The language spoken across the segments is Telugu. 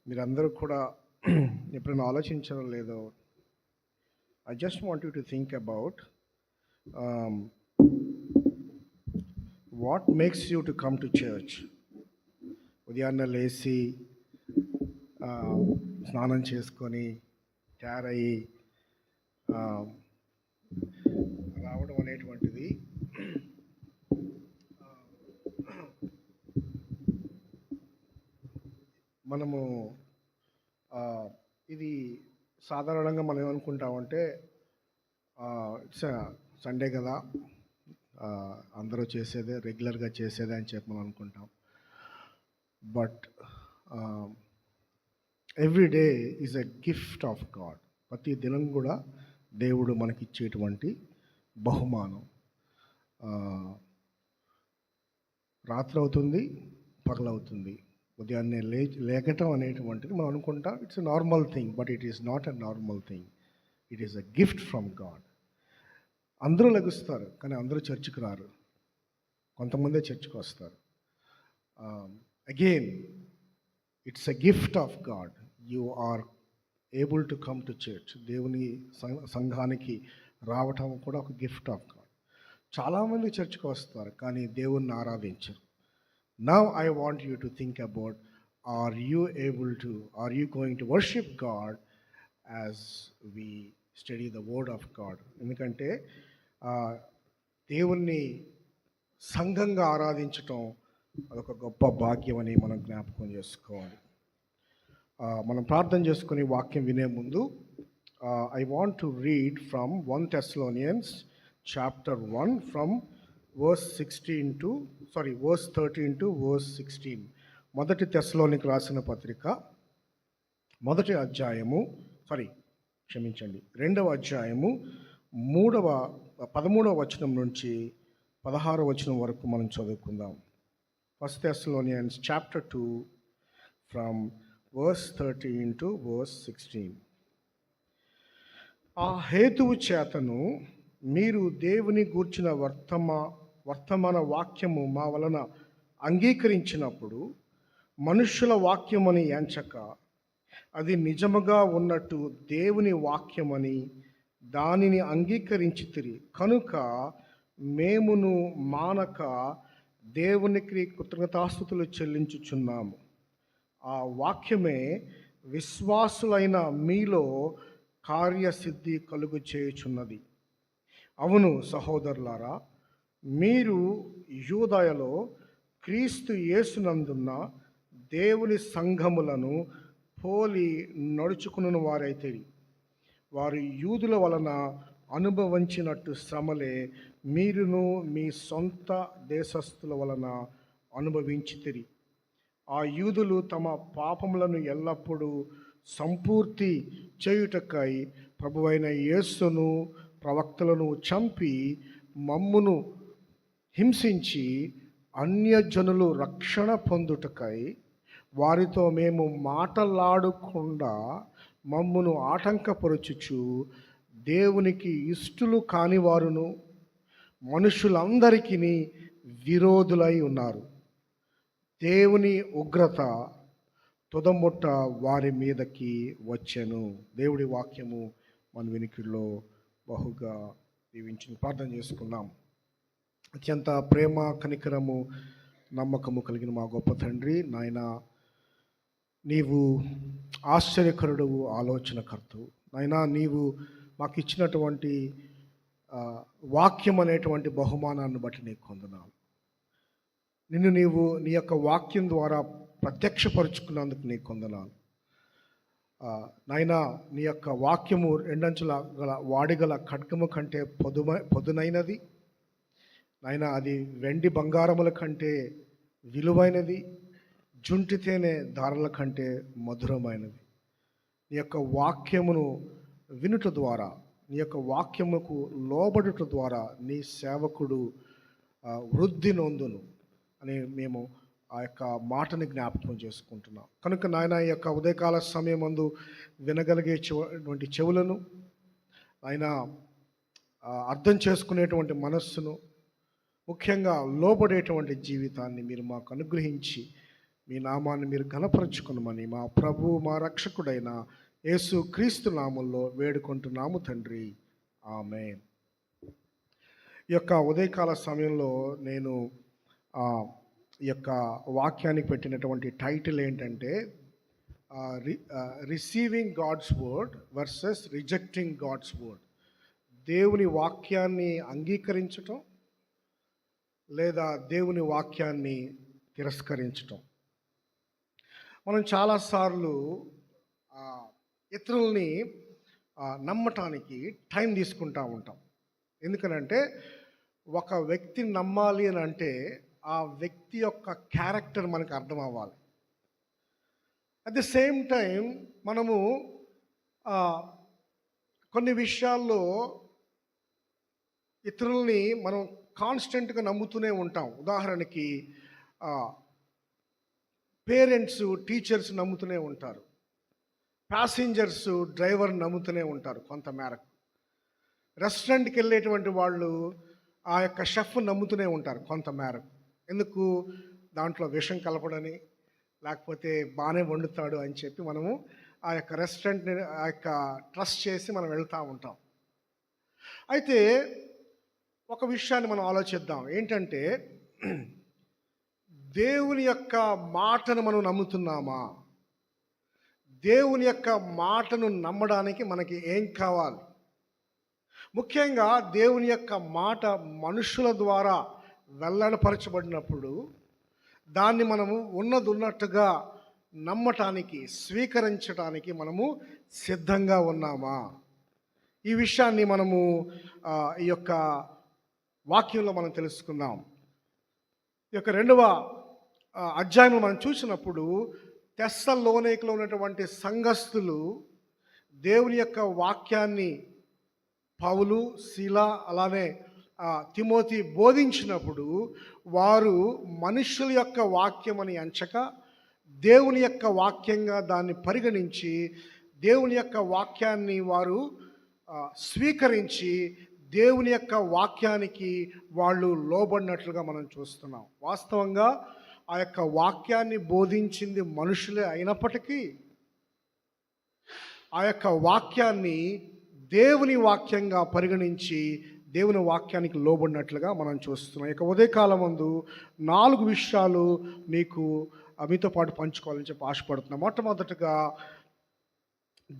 మీరందరూ కూడా ఎప్పుడైనా ఆలోచించడం లేదో, I just want you to think about what makes you to come to church. ఉదయాన్నే లేచి స్నానం చేసుకొని తయారయ్యి రావడం అనేటువంటిది మనము ఇది సాధారణంగా మనం ఏమనుకుంటామంటే ఇట్స్ సండే కదా, అందరూ చేసేదే, రెగ్యులర్గా చేసేదే అని చెప్పి మనం అనుకుంటాం. But every day is a gift of God. ప్రతి దినం కూడా దేవుడు మనకిచ్చేటువంటి బహుమానం. రాత్రి అవుతుంది, పగలవుతుంది, ఉదయాన్నే లేకటం అనేటువంటిది మనం అనుకుంటాం it's a normal thing. But it is not a normal thing, it is a gift from God. అందరూ లెగుస్తారు, కానీ అందరూ చర్చికి రారు, కొంతమందే చర్చికి వస్తారు. Again it's a gift of God. You are able to come to church. దేవుని సంఘానికి రావటం కూడా ఒక గిఫ్ట్ ఆఫ్ గాడ్. చాలామంది చర్చికి వస్తారు, కానీ దేవుణ్ణి ఆరాధించరు. Now I want you to think about, are you going to worship God as we study the word of God? ఎందుకంటే దేవుణ్ణి సంఘంగా ఆరాధించటం అదొక గొప్ప భాగ్యం అని మనం జ్ఞాపకం చేసుకోవాలి. మనం ప్రార్థన చేసుకుని వాక్యం వినే ముందు I want to read from 1 Thessalonians chapter 1 from verse 13 to verse 16. మొదటి తెస్సలోనికి రాసిన పత్రిక మొదటి అధ్యాయము 2వ అధ్యాయము 13వ వచనం నుంచి 16వ వచనం వరకు మనం చదువుకుందాం. 1 Thessalonians chapter 2 from verse 13 to verse 16. ఆ హేతువు చేతను మీరు దేవుని గూర్చిన వర్తమాన వాక్యము మా వలన అంగీకరించినప్పుడు మనుష్యుల వాక్యమని ఎంచక అది నిజముగా ఉన్నట్టు దేవుని వాక్యమని దానిని అంగీకరించితిరి కనుక మేమును మానక దేవునికి కృతజ్ఞతాస్తుతులు చెల్లించుచున్నాము. ఆ వాక్యమే విశ్వాసులైన మీలో కార్యసిద్ధి కలుగు చేయుచున్నది. అవును సహోదరులారా, మీరు యూదయలో క్రీస్తు యేసునందున్న దేవుని సంఘములను పోలి నడుచుకుని వారైతే వారు యూదుల వలన అనుభవించినట్టు శ్రమలే మీరును మీ సొంత దేశస్థుల వలన అనుభవించితిరి. ఆ యూదులు తమ పాపములను ఎల్లప్పుడూ సంపూర్తి చేయుటకై ప్రభువైన యేసును ప్రవక్తలను చంపి మమ్మును హింసించి అన్యజనులు రక్షణ పొందుటకై వారితో మేము మాటలాడకుండా మమ్మును ఆటంకపరచుచు దేవునికి ఇష్టలు కాని వారును మనుషులందరికీ విరోధులై ఉన్నారు. దేవుని ఉగ్రత తుదముట్ట వారి మీదకి వచ్చెను. దేవుడి వాక్యము మన వినికిడిలో బహుగా దీవించి ప్రార్థన చేసుకున్నాం. అత్యంత ప్రేమ, కనికరము, నమ్మకము కలిగిన మా గొప్ప తండ్రి, నాయన నీవు ఆశ్చర్యకరుడవు, ఆలోచనకర్తవు. నాయన నీవు మాకు ఇచ్చినటువంటి వాక్యం అనేటువంటి బహుమానాన్ని బట్టి నీకు వందనాలు. నిన్ను నీవు నీ యొక్క వాక్యం ద్వారా ప్రత్యక్షపరుచుకున్నందుకు నీకు వందనాలు. నాయన నీ యొక్క వాక్యము రెండంచుల గల వాడిగల ఖడ్గము కంటే పొదునైనది. నాయన అది వెండి బంగారముల కంటే విలువైనది, జుంటి తేనె దారుల కంటే మధురమైనది. నీ యొక్క వాక్యమును వినుట ద్వారా, నీ యొక్క వాక్యముకు లోబడుట ద్వారా నీ సేవకుడు వృద్ధి నొందును అని మేము ఆ యొక్క మాటని జ్ఞాపకం చేసుకుంటున్నాం. కనుక నాయన ఈ యొక్క ఉదయకాల సమయమందు వినగలిగేటువంటి చెవులను, ఆయన అర్థం చేసుకునేటువంటి మనస్సును, ముఖ్యంగా లోబడేటువంటి జీవితాన్ని మీరు మాకు అనుగ్రహించి మీ నామాన్ని మీరు ఘనపరచుకునమని మా ప్రభు మా రక్షకుడైన యేసు క్రీస్తు నామంలో వేడుకుంటున్నాము తండ్రి. ఆమేన్. ఈ యొక్క ఉదయకాల సమయంలో నేను ఈ యొక్క వాక్యానికి పెట్టినటువంటి టైటిల్ ఏంటంటే receiving God's word versus rejecting God's word. దేవుని వాక్యాన్ని అంగీకరించటం లేదా దేవుని వాక్యాన్ని తిరస్కరించటం. మనం చాలాసార్లు ఇతరుల్ని నమ్మటానికి టైం తీసుకుంటూ ఉంటాం. ఎందుకనంటే ఒక వ్యక్తిని నమ్మాలి అని అంటే ఆ వ్యక్తి యొక్క క్యారెక్టర్ మనకు అర్థం అవ్వాలి. అట్ ది సేమ్ టైం మనము కొన్ని విషయాల్లో ఇతరుల్ని మనం కాన్స్టెంట్గా నమ్ముతూనే ఉంటాం. ఉదాహరణకి పేరెంట్స్ టీచర్స్ నమ్ముతూనే ఉంటారు, ప్యాసింజర్స్ డ్రైవర్ నమ్ముతూనే ఉంటారు కొంతమేరకు, రెస్టారెంట్కి వెళ్ళేటువంటి వాళ్ళు ఆ యొక్క షెఫ్ నమ్ముతూనే ఉంటారు కొంతమేరకు. ఎందుకు? దాంట్లో విషం కలపడని, లేకపోతే బాగానే వండుతాడు అని చెప్పి మనము ఆ యొక్క రెస్టారెంట్ని ఆ యొక్క ట్రస్ట్ చేసి మనం వెళ్తూ ఉంటాం. అయితే ఒక విషయాన్ని మనం ఆలోచిద్దాం. ఏంటంటే దేవుని యొక్క మాటను మనం నమ్ముతున్నామా? దేవుని యొక్క మాటను నమ్మడానికి మనకి ఏం కావాలి? ముఖ్యంగా దేవుని యొక్క మాట మనుషుల ద్వారా వెల్లడపరచబడినప్పుడు దాన్ని మనము ఉన్నట్టుగా నమ్మటానికి, స్వీకరించడానికి మనము సిద్ధంగా ఉన్నామా? ఈ విషయాన్ని మనము ఈ యొక్క వాక్యంలో మనం తెలుసుకుందాం. ఈ యొక్క 2వ అధ్యాయంలో మనం చూసినప్పుడు తెస్సలోనికలో ఉన్నటువంటి సంఘస్థులు దేవుని యొక్క వాక్యాన్ని పౌలు, శీల, అలానే తిమోతి బోధించినప్పుడు వారు మనుషుల యొక్క వాక్యమని ఎంచక దేవుని యొక్క వాక్యంగా దాన్ని పరిగణించి దేవుని యొక్క వాక్యాన్ని వారు స్వీకరించి దేవుని యొక్క వాక్యానికి వాళ్ళు లోబడినట్లుగా మనం చూస్తున్నాం. వాస్తవంగా ఆ యొక్క వాక్యాన్ని బోధించింది మనుషులే అయినప్పటికీ ఆ యొక్క వాక్యాన్ని దేవుని వాక్యంగా పరిగణించి దేవుని వాక్యానికి లోబడినట్లుగా మనం చూస్తున్నాం. ఇక ఉదయకాలం ముందు 4 విషయాలు మీతో పాటు పంచుకోవాలని చెప్పి ఆశపడుతున్నాం. మొట్టమొదటిగా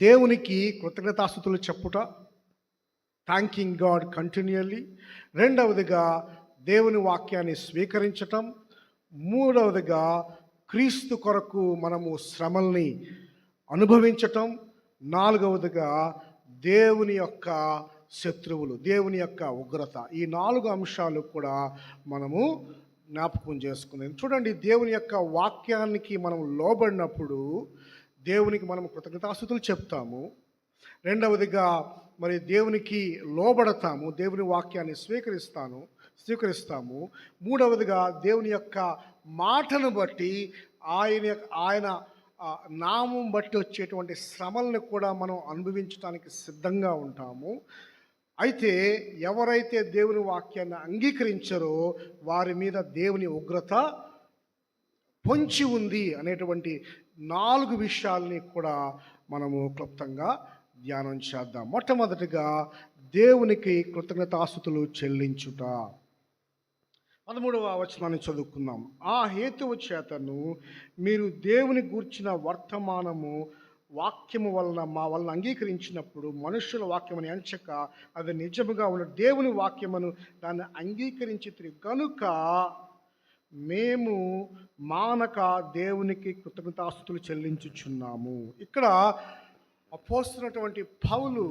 దేవునికి కృతజ్ఞతాస్తుతులు చెప్పుట, థ్యాంకింగ్ గాడ్ కంటిన్యూయల్లీ. 2వదిగా దేవుని వాక్యాన్ని స్వీకరించటం. 3వదిగా క్రీస్తు కొరకు మనము శ్రమల్ని అనుభవించటం. 4వదిగా దేవుని యొక్క శత్రువులు, దేవుని యొక్క ఉగ్రత. ఈ 4 అంశాలు కూడా మనము జ్ఞాపకం చేసుకుందాం. చూడండి, దేవుని యొక్క వాక్యానికి మనం లోబడినప్పుడు దేవునికి మనం కృతజ్ఞతాస్తుతులు చెప్తాము. 2వదిగా మరి దేవునికి లోబడతాము, దేవుని వాక్యాన్ని స్వీకరిస్తాము. 3వదిగా దేవుని యొక్క మాటను బట్టి ఆయన నామం బట్టి వచ్చేటువంటి శ్రమలను కూడా మనం అనుభవించడానికి సిద్ధంగా ఉంటాము. అయితే ఎవరైతే దేవుని వాక్యాన్ని అంగీకరించారో వారి మీద దేవుని ఉగ్రత పొంచి ఉంది అనేటువంటి 4 విషయాల్ని కూడా మనము క్లుప్తంగా ధ్యానం చేద్దాం. మొట్టమొదటిగా దేవునికి కృతజ్ఞతాస్తుతులు చెల్లించుట. 13వ వచనాన్ని చదువుకుందాం. ఆ హేతువు చేతను మీరు దేవుని గూర్చిన వర్తమానము వాక్యము వలన మా వలన అంగీకరించినప్పుడు మనుషుల వాక్యమని ఎంచక అది నిజముగా ఉన్న దేవుని వాక్యమును దాన్ని అంగీకరించి కనుక మేము మానక దేవునికి కృతజ్ఞతాస్తుతులు చెల్లించుచున్నాము. ఇక్కడ అపోస్తున్నటువంటి పౌలు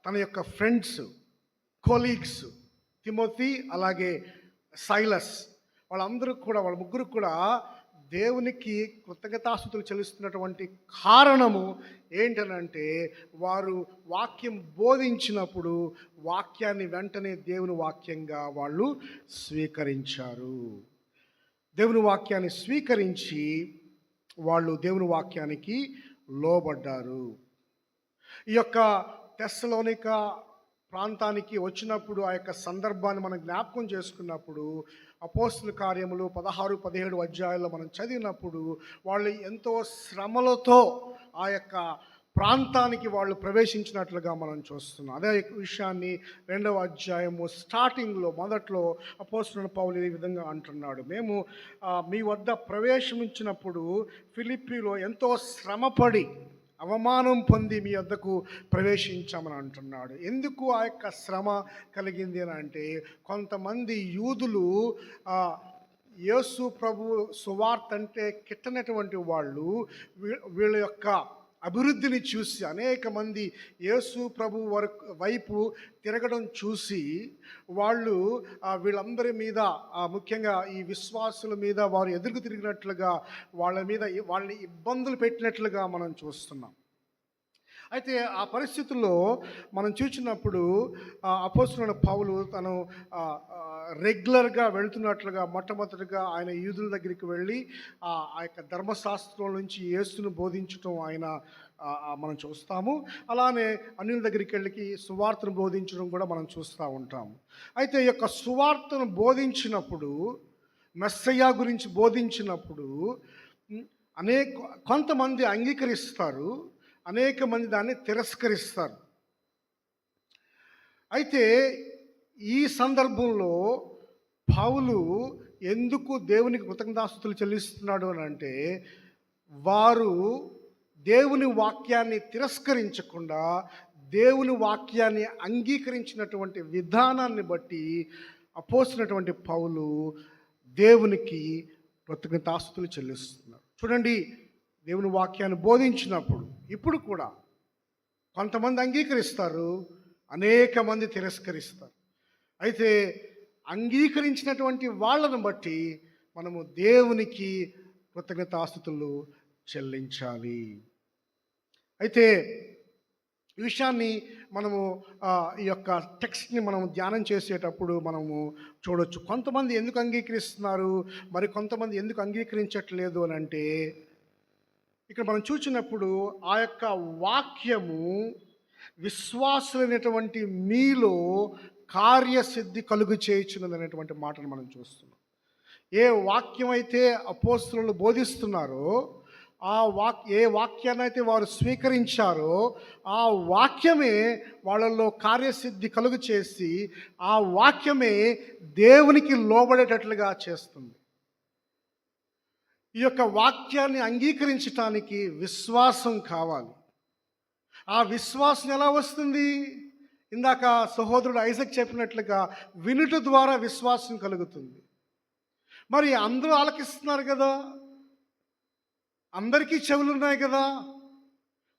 తన యొక్క ఫ్రెండ్స్, కొలీగ్స్ తిమోతి అలాగే సైలస్ వాళ్ళ ముగ్గురు కూడా దేవునికి కృతజ్ఞతాస్తుతులు చెల్లిస్తున్నటువంటి కారణము ఏంటనంటే వారు వాక్యం బోధించినప్పుడు వాక్యాన్ని వెంటనే దేవుని వాక్యంగా వాళ్ళు స్వీకరించారు. దేవుని వాక్యాన్ని స్వీకరించి వాళ్ళు దేవుని వాక్యానికి లోబడ్డారు. ఈ యొక్క తెస్సలోనిక ప్రాంతానికి వచ్చినప్పుడు ఆ యొక్క సందర్భాన్ని మనం జ్ఞాపకం చేసుకున్నప్పుడు అపోస్తుల కార్యములు 16-17 అధ్యాయాల్లో మనం చదివినప్పుడు వాళ్ళు ఎంతో శ్రమలతో ఆ యొక్క ప్రాంతానికి వాళ్ళు ప్రవేశించినట్లుగా మనం చూస్తున్నాం. అదే విషయాన్ని 2వ అధ్యాయము స్టార్టింగ్లో మొదట్లో అపోస్తలుడైన పౌలు ఈ విధంగా అంటున్నాడు, మేము మీ వద్ద ప్రవేశించినప్పుడు ఫిలిప్పీలో ఎంతో శ్రమపడి అవమానం పొంది మీ వద్దకు ప్రవేశించామని అంటున్నాడు. ఎందుకు ఆ యొక్క శ్రమ కలిగింది అని అంటే, కొంతమంది యూదులు యేసు ప్రభు సువార్త అంటే కిట్టనటువంటి వాళ్ళు వీళ్ళ యొక్క అభివృద్ధిని చూసి అనేక మంది యేసు ప్రభు వైపు తిరగడం చూసి వాళ్ళు వీళ్ళందరి మీద ముఖ్యంగా ఈ విశ్వాసుల మీద వారు ఎదురు తిరిగినట్లుగా వాళ్ళని ఇబ్బందులు పెట్టినట్లుగా మనం చూస్తున్నాం. అయితే ఆ పరిస్థితుల్లో మనం చూసినప్పుడు అపోస్తలుడైన పౌలు తను రెగ్యులర్గా వెళ్తున్నట్లుగా మొట్టమొదటిగా ఆయన యూదుల దగ్గరికి వెళ్ళి ఆ యొక్క ధర్మశాస్త్రం నుంచి యేసును బోధించడం ఆయన మనం చూస్తాము. అలానే అన్యుల దగ్గరికి వెళ్ళి సువార్తను బోధించడం కూడా మనం చూస్తూ ఉంటాము. అయితే ఈ యొక్క సువార్తను బోధించినప్పుడు, మెస్సయ్య గురించి బోధించినప్పుడు కొంతమంది అంగీకరిస్తారు, అనేక మంది దాన్ని తిరస్కరిస్తారు. అయితే ఈ సందర్భంలో పౌలు ఎందుకు దేవునికి కృతజ్ఞతాస్తుతులు చెల్లిస్తున్నాడు అని అంటే, వారు దేవుని వాక్యాన్ని తిరస్కరించకుండా దేవుని వాక్యాన్ని అంగీకరించినటువంటి విధానాన్ని బట్టి అపోస్తున్నటువంటి పౌలు దేవునికి కృతజ్ఞతాస్తుతులు చెల్లిస్తున్నారు. చూడండి, దేవుని వాక్యాన్ని బోధించినప్పుడు ఇప్పుడు కూడా కొంతమంది అంగీకరిస్తారు, అనేక మంది తిరస్కరిస్తారు. అయితే అంగీకరించినటువంటి వాళ్ళను బట్టి మనము దేవునికి కృతజ్ఞతాస్తుతులు చెల్లించాలి. అయితే ఈ విషయాన్ని మనము ఈ యొక్క టెక్స్ట్ని మనం ధ్యానం చేసేటప్పుడు మనము చూడొచ్చు. కొంతమంది ఎందుకు అంగీకరిస్తున్నారు, మరి కొంతమంది ఎందుకు అంగీకరించట్లేదు అని అంటే, ఇక్కడ మనం చూసినప్పుడు ఆ యొక్క వాక్యము విశ్వాసులైనటువంటి మీలో కార్యసిద్ధి కలుగు చేయుచున్నది అనేటువంటి మాటను మనం చూస్తున్నాం. ఏ వాక్యం అయితే అపోస్తలులు బోధిస్తున్నారో, ఏ వాక్యాన్ని అయితే వారు స్వీకరించారో ఆ వాక్యమే వాళ్ళల్లో కార్యసిద్ధి కలుగు చేసి ఆ వాక్యమే దేవునికి లోబడేటట్లుగా చేస్తుంది. ఈ యొక్క వాక్యాన్ని అంగీకరించటానికి విశ్వాసం కావాలి. ఆ విశ్వాసం ఎలా వస్తుంది? ఇందాక సహోదరుడు ఐజక్ చెప్పినట్లుగా వినుట ద్వారా విశ్వాసం కలుగుతుంది. మరి అందరూ ఆలకిస్తున్నారు కదా, అందరికీ చెవులు ఉన్నాయి కదా,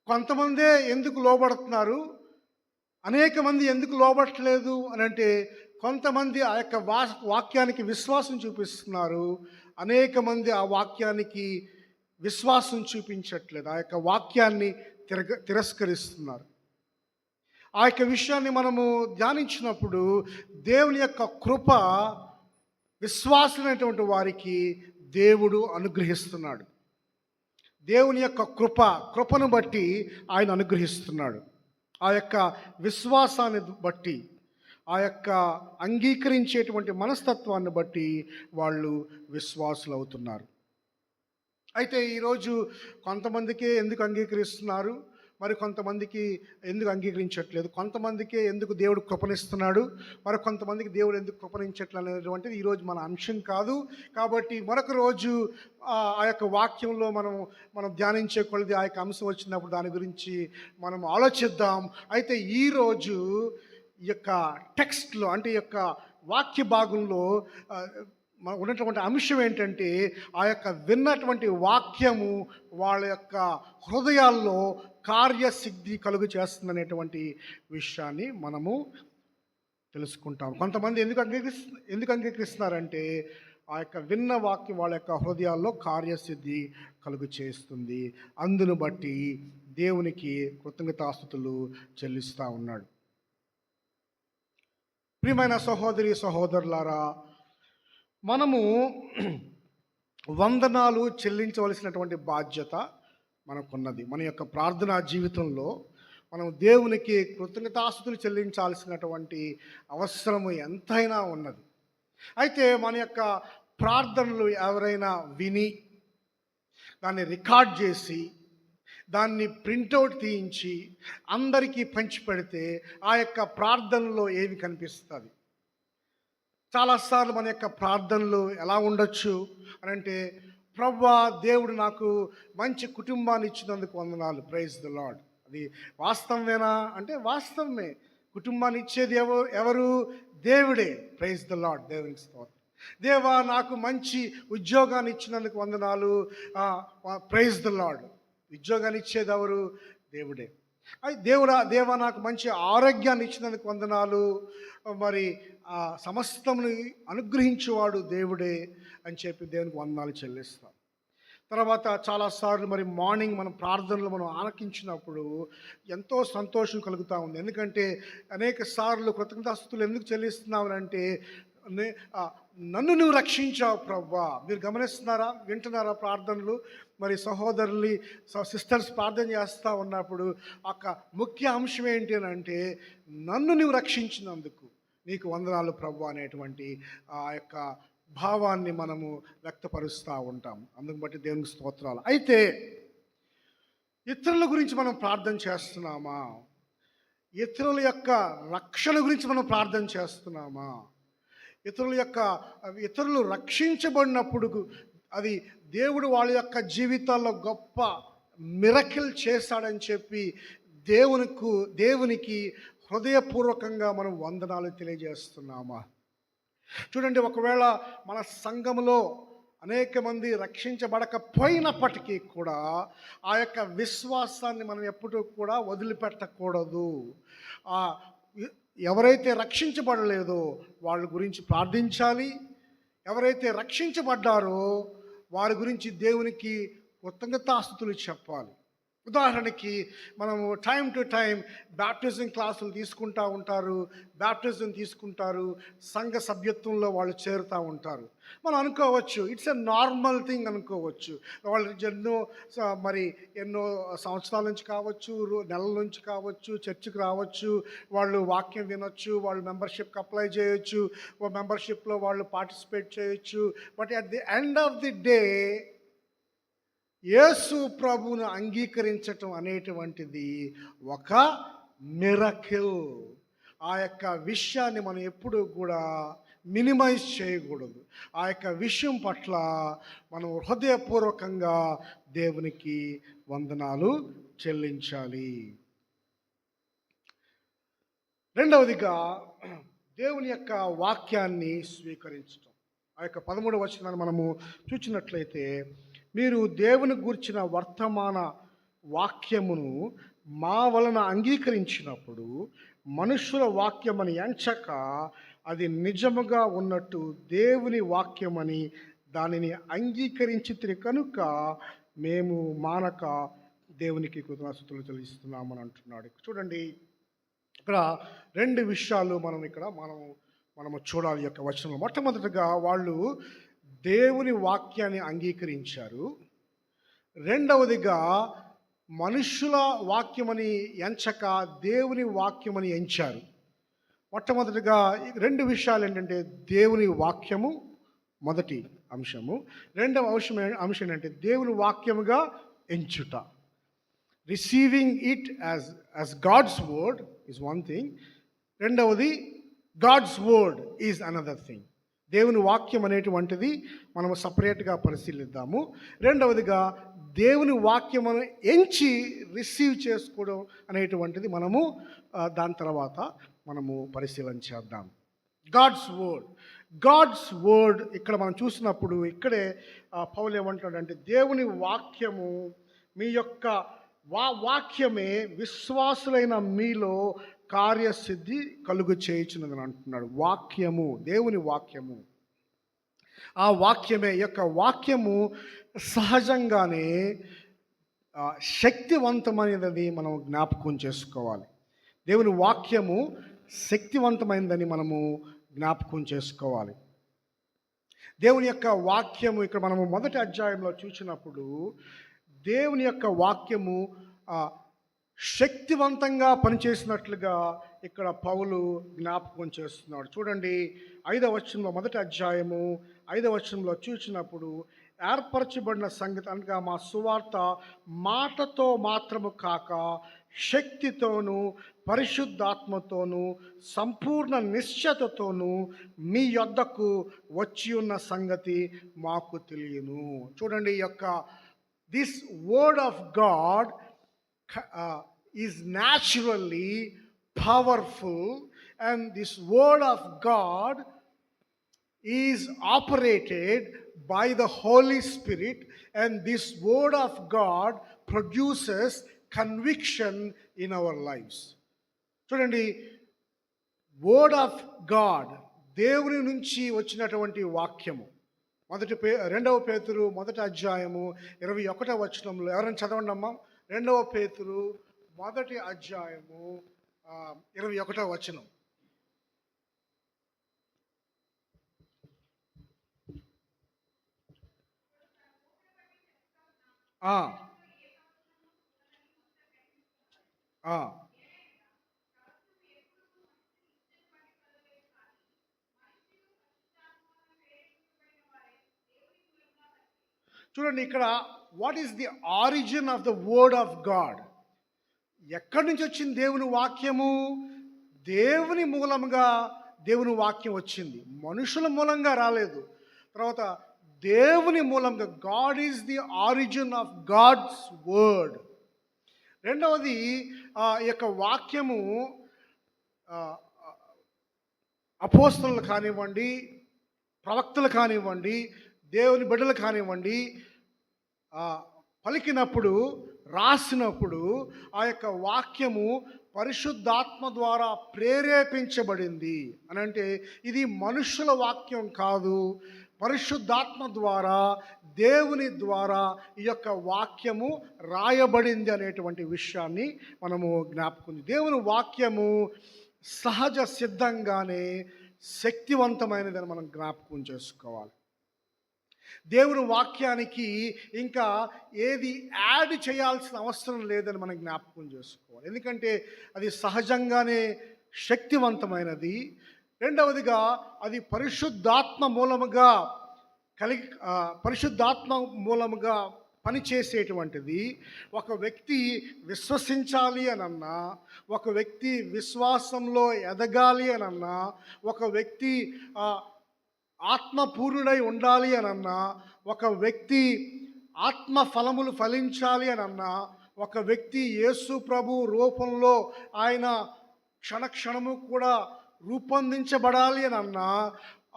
కొంతమందే ఎందుకు లోబడుతున్నారు, అనేక మంది ఎందుకు లోబడట్లేదు అని అంటే, కొంతమంది ఆ యొక్క వాక్యానికి విశ్వాసం చూపిస్తున్నారు, అనేక మంది ఆ వాక్యానికి విశ్వాసం చూపించట్లేదు, ఆ యొక్క వాక్యాన్ని తిరస్కరిస్తున్నారు. ఆ యొక్క విషయాన్ని మనము ధ్యానించినప్పుడు దేవుని యొక్క కృప విశ్వాసమైనటువంటి వారికి దేవుడు అనుగ్రహిస్తున్నాడు. దేవుని యొక్క కృపను బట్టి ఆయన అనుగ్రహిస్తున్నాడు. ఆ యొక్క విశ్వాసాన్ని బట్టి, ఆ యొక్క అంగీకరించేటువంటి మనస్తత్వాన్ని బట్టి వాళ్ళు విశ్వాసులు అవుతున్నారు. అయితే ఈరోజు కొంతమందికి ఎందుకు అంగీకరిస్తున్నారు, మరి కొంతమందికి ఎందుకు అంగీకరించట్లేదు, కొంతమందికి ఎందుకు దేవుడు కృపణిస్తున్నాడు, మరి కొంతమందికి దేవుడు ఎందుకు కృపణించట్లేదు అనేటువంటిది ఈరోజు మన అంశం కాదు. కాబట్టి మరొక రోజు ఆ యొక్క వాక్యంలో మనం ధ్యానించే కొలది ఆ యొక్క అంశం వచ్చినప్పుడు దాని గురించి మనం ఆలోచిద్దాం. అయితే ఈరోజు ఈ యొక్క టెక్స్ట్లో, అంటే ఈ యొక్క వాక్య భాగంలో ఉన్నటువంటి అంశం ఏంటంటే, ఆ యొక్క విన్నటువంటి వాక్యము వాళ్ళ యొక్క హృదయాల్లో కార్యసిద్ధి కలుగు చేస్తుందనేటువంటి విషయాన్ని మనము తెలుసుకుంటాం. కొంతమంది ఎందుకు అంగీకరిస్తున్నారంటే, ఆ యొక్క విన్న వాక్యం వాళ్ళ యొక్క హృదయాల్లో కార్యసిద్ధి కలుగు చేస్తుంది. అందును బట్టి దేవునికి కృతజ్ఞతాస్తుతులు చెల్లిస్తూ ఉన్నాడు. ప్రియమైన సహోదరి సహోదరులారా, మనము వందనాలు చెల్లించవలసినటువంటి బాధ్యత మనకున్నది. మన యొక్క ప్రార్థనా జీవితంలో మనం దేవునికి కృతజ్ఞతాస్తుతులు చెల్లించాల్సినటువంటి అవసరము ఎంతైనా ఉన్నది. అయితే మన యొక్క ప్రార్థనలు ఎవరైనా విని దాన్ని రికార్డ్ చేసి దాన్ని ప్రింటౌట్ తీయించి అందరికీ పంచిపెడితే ఆ యొక్క ప్రార్థనలో ఏమి కనిపిస్తుంది? చాలాసార్లు మన యొక్క ప్రార్థనలు ఎలా ఉండొచ్చు అని అంటే, ప్రభువా దేవుడు నాకు మంచి కుటుంబాన్ని ఇచ్చినందుకు వందనాలు, ప్రైజ్ ద లార్డ్. అది వాస్తవమేనా అంటే వాస్తవమే. కుటుంబాన్ని ఇచ్చేది ఎవరు? దేవుడే, ప్రైజ్ ద లార్డ్, దేవునికి స్తోత్రం. దేవా నాకు మంచి ఉద్యోగాన్ని ఇచ్చినందుకు వందనాలు, ప్రైజ్ ద లార్డ్. ఉద్యోగాన్ని ఇచ్చేది ఎవరు? దేవుడే. దేవా నాకు మంచి ఆరోగ్యాన్ని ఇచ్చినందుకు వందనాలు, మరి సమస్తముని అనుగ్రహించేవాడు దేవుడే అని చెప్పి దేవునికి వందనాలు చెల్లిస్తాం. తర్వాత చాలాసార్లు మరి మార్నింగ్ మనం ప్రార్థనలు మనం ఆలకించినప్పుడు ఎంతో సంతోషం కలుగుతూ ఉంది. ఎందుకంటే అనేక సార్లు కృతజ్ఞతాస్తుతులు ఎందుకు చెల్లిస్తున్నావు అంటే, నన్ను నువ్వు రక్షించావు ప్రభువా. మీరు గమనిస్తున్నారా, వింటున్నారా ప్రార్థనలు? మరి సహోదరులు సిస్టర్స్ ప్రార్థన చేస్తూ ఉన్నప్పుడు ఒక ముఖ్య అంశం ఏంటి అని అంటే, నన్ను నువ్వు రక్షించినందుకు నీకు వందనాలు ప్రభువా అనేటువంటి ఆ యొక్క భావాన్ని మనము వ్యక్తపరుస్తూ ఉంటాం. అందుకు బట్టి దేవునికి స్తోత్రాలు. అయితే ఇతరుల గురించి మనం ప్రార్థన చేస్తున్నామా? ఇతరుల యొక్క రక్షణ గురించి మనం ప్రార్థన చేస్తున్నామా? ఇతరులు రక్షించబడినప్పుడు అది దేవుడు వాళ్ళ యొక్క జీవితాల్లో గొప్ప మిరకిల్ చేశాడని చెప్పి దేవునికి హృదయపూర్వకంగా మనం వందనాలు తెలియజేస్తున్నామా? చూడండి, ఒకవేళ మన సంఘములో అనేక మంది రక్షించబడకపోయినప్పటికీ కూడా ఆ యొక్క విశ్వాసాన్ని మనం ఎప్పుడూ కూడా వదిలిపెట్టకూడదు. ఎవరైతే రక్షించబడలేదో వాళ్ళ గురించి ప్రార్థించాలి. ఎవరైతే రక్షించబడ్డారో వారి గురించి దేవునికి కృతజ్ఞతాస్తుతులు చెప్పాలి. ఉదాహరణకి మనము టైం టు టైం బ్యాప్టిజం క్లాసులు తీసుకుంటారు, సంఘ సభ్యత్వంలో వాళ్ళు చేరుతూ ఉంటారు. మనం అనుకోవచ్చు ఇట్స్ ఎ నార్మల్ థింగ్ అనుకోవచ్చు. వాళ్ళు ఎన్నో సంవత్సరాల నుంచి కావచ్చు, నెలల నుంచి కావచ్చు, చర్చికి రావచ్చు, వాళ్ళు వాక్యం వినొచ్చు, వాళ్ళు మెంబర్షిప్కి అప్లై చేయొచ్చు, మెంబర్షిప్లో వాళ్ళు పార్టిసిపేట్ చేయొచ్చు. But at the end of the day Yesu ప్రభువును అంగీకరించటం అనేటువంటిది ఒక మిరకిల్. ఆ యొక్క విషయాన్ని మనం ఎప్పుడూ కూడా మినిమైజ్ చేయకూడదు. ఆ యొక్క విషయం పట్ల మనం హృదయపూర్వకంగా దేవునికి వందనాలు చెల్లించాలి. రెండవదిగా దేవుని యొక్క వాక్యాన్ని స్వీకరించటం. ఆ యొక్క 13వ వచనాన్ని మనము చూసినట్లయితే, మీరు దేవుని గూర్చిన వర్తమాన వాక్యమును మా వలన అంగీకరించినప్పుడు మనుషుల వాక్యమని ఎంచక అది నిజముగా ఉన్నట్టు దేవుని వాక్యమని దానిని అంగీకరించితిరి కనుక మేము మానక దేవునికి కృతజ్ఞతాస్తుతులు చెల్లిస్తున్నామని అంటున్నాడు. చూడండి, ఇక్కడ 2 విషయాలు మనము చూడాలి యొక్క వచనంలో. మొట్టమొదటిగా వాళ్ళు దేవుని వాక్యాన్ని అంగీకరించారు. రెండవదిగా మనుషుల వాక్యమని ఎంచక దేవుని వాక్యమని ఎంచారు. మొట్టమొదటిగా 2 విషయాలు ఏంటంటే, దేవుని వాక్యము మొదటి అంశము. రెండవ అంశం ఏంటంటే దేవుని వాక్యముగా ఎంచుట. Receiving it as God's word is one thing. రెండవది God's word is another thing. దేవుని వాక్యం అనేటువంటిది మనము సపరేట్గా పరిశీలిద్దాము. రెండవదిగా దేవుని వాక్యమును ఎంచి రిసీవ్ చేసుకోవడం అనేటువంటిది మనము దాని తర్వాత మనము పరిశీలన చేద్దాం. గాడ్స్ వర్డ్ ఇక్కడ మనం చూసినప్పుడు ఇక్కడే పౌలు ఏమంటాడంటే, దేవుని వాక్యము మీ యొక్క వాక్యమే విశ్వాసులైన మీలో కార్యసిద్ధి కలుగు చేయుచున్నదని అంటున్నాడు. వాక్యము, దేవుని వాక్యము, ఆ వాక్యమే యొక్క వాక్యము సహజంగానే శక్తివంతమైనదని మనం జ్ఞాపకం చేసుకోవాలి. దేవుని వాక్యము శక్తివంతమైనదని మనము జ్ఞాపకం చేసుకోవాలి. దేవుని యొక్క వాక్యము ఇక్కడ మనము మొదటి అధ్యాయంలో చూసినప్పుడు దేవుని యొక్క వాక్యము శక్తివంతంగా పనిచేసినట్లుగా ఇక్కడ పౌలు జ్ఞాపకం చేస్తున్నాడు. చూడండి 5వ వచనంలో, మొదటి అధ్యాయము 5వ వచనంలో చూసినప్పుడు, ఏర్పరచబడిన సంగతి అనగా మా సువార్త మాటతో మాత్రము కాక శక్తితోనూ పరిశుద్ధాత్మతోనూ సంపూర్ణ నిశ్చయతతోనూ మీ యొద్దకు వచ్చి ఉన్న సంగతి మాకు తెలియను. చూడండి, ఈ యొక్క this word of God is naturally powerful, and this word of God is operated by the Holy Spirit, and this word of God produces conviction in our lives. చూడండి, వర్డ్ ఆఫ్ గాడ్, దేవుని నుంచి వచ్చినటువంటి వాక్యము. 2వ పేతురు మొదటి అధ్యాయము 21వ వచనంలో, ఎవరైనా చదవండి అమ్మా. 2వ పేతురు మొదటి అధ్యాయము 21వ వచనం. చూడండి, ఇక్కడ what is the origin of the word of God? ఎక్కడి నుంచి వచ్చింది దేవుని వాక్యము? దేవుని మూలంగా దేవుని వాక్యం వచ్చింది, మనుషుల మూలంగా రాలేదు. తర్వాత దేవుని మూలంగా, God is the origin of God's word. రెండవది, ఈ యొక్క వాక్యము అపోస్తలులు కానివ్వండి, ప్రవక్తలు కానివ్వండి, దేవుని బిడ్డలు కానివ్వండి, పలికినప్పుడు, రాసినప్పుడు ఆ యొక్క వాక్యము పరిశుద్ధాత్మ ద్వారా ప్రేరేపించబడింది అని అంటే, ఇది మనుషుల వాక్యం కాదు, పరిశుద్ధాత్మ ద్వారా, దేవుని ద్వారా ఈ యొక్క వాక్యము రాయబడింది అనేటువంటి విషయాన్ని మనము జ్ఞాపకం. దేవుని వాక్యము సహజ సిద్ధంగానే శక్తివంతమైనదని మనం జ్ఞాపకం చేసుకోవాలి. దేవుని వాక్యానికి ఇంకా ఏది యాడ్ చేయాల్సిన అవసరం లేదని మనం జ్ఞాపకం చేసుకోవాలి. ఎందుకంటే అది సహజంగానే శక్తివంతమైనది. రెండవదిగా, అది పరిశుద్ధాత్మ మూలముగా పనిచేసేటువంటిది. ఒక వ్యక్తి విశ్వసించాలి అనన్నా, ఒక వ్యక్తి విశ్వాసంలో ఎదగాలి అనన్నా, ఒక వ్యక్తి ఆత్మపూర్ణుడై ఉండాలి అనన్నా, ఒక వ్యక్తి ఆత్మ ఫలములు ఫలించాలి అనన్నా, ఒక వ్యక్తి యేసు ప్రభు రూపంలో ఆయన క్షణక్షణము కూడా రూపొందించబడాలి అనన్నా,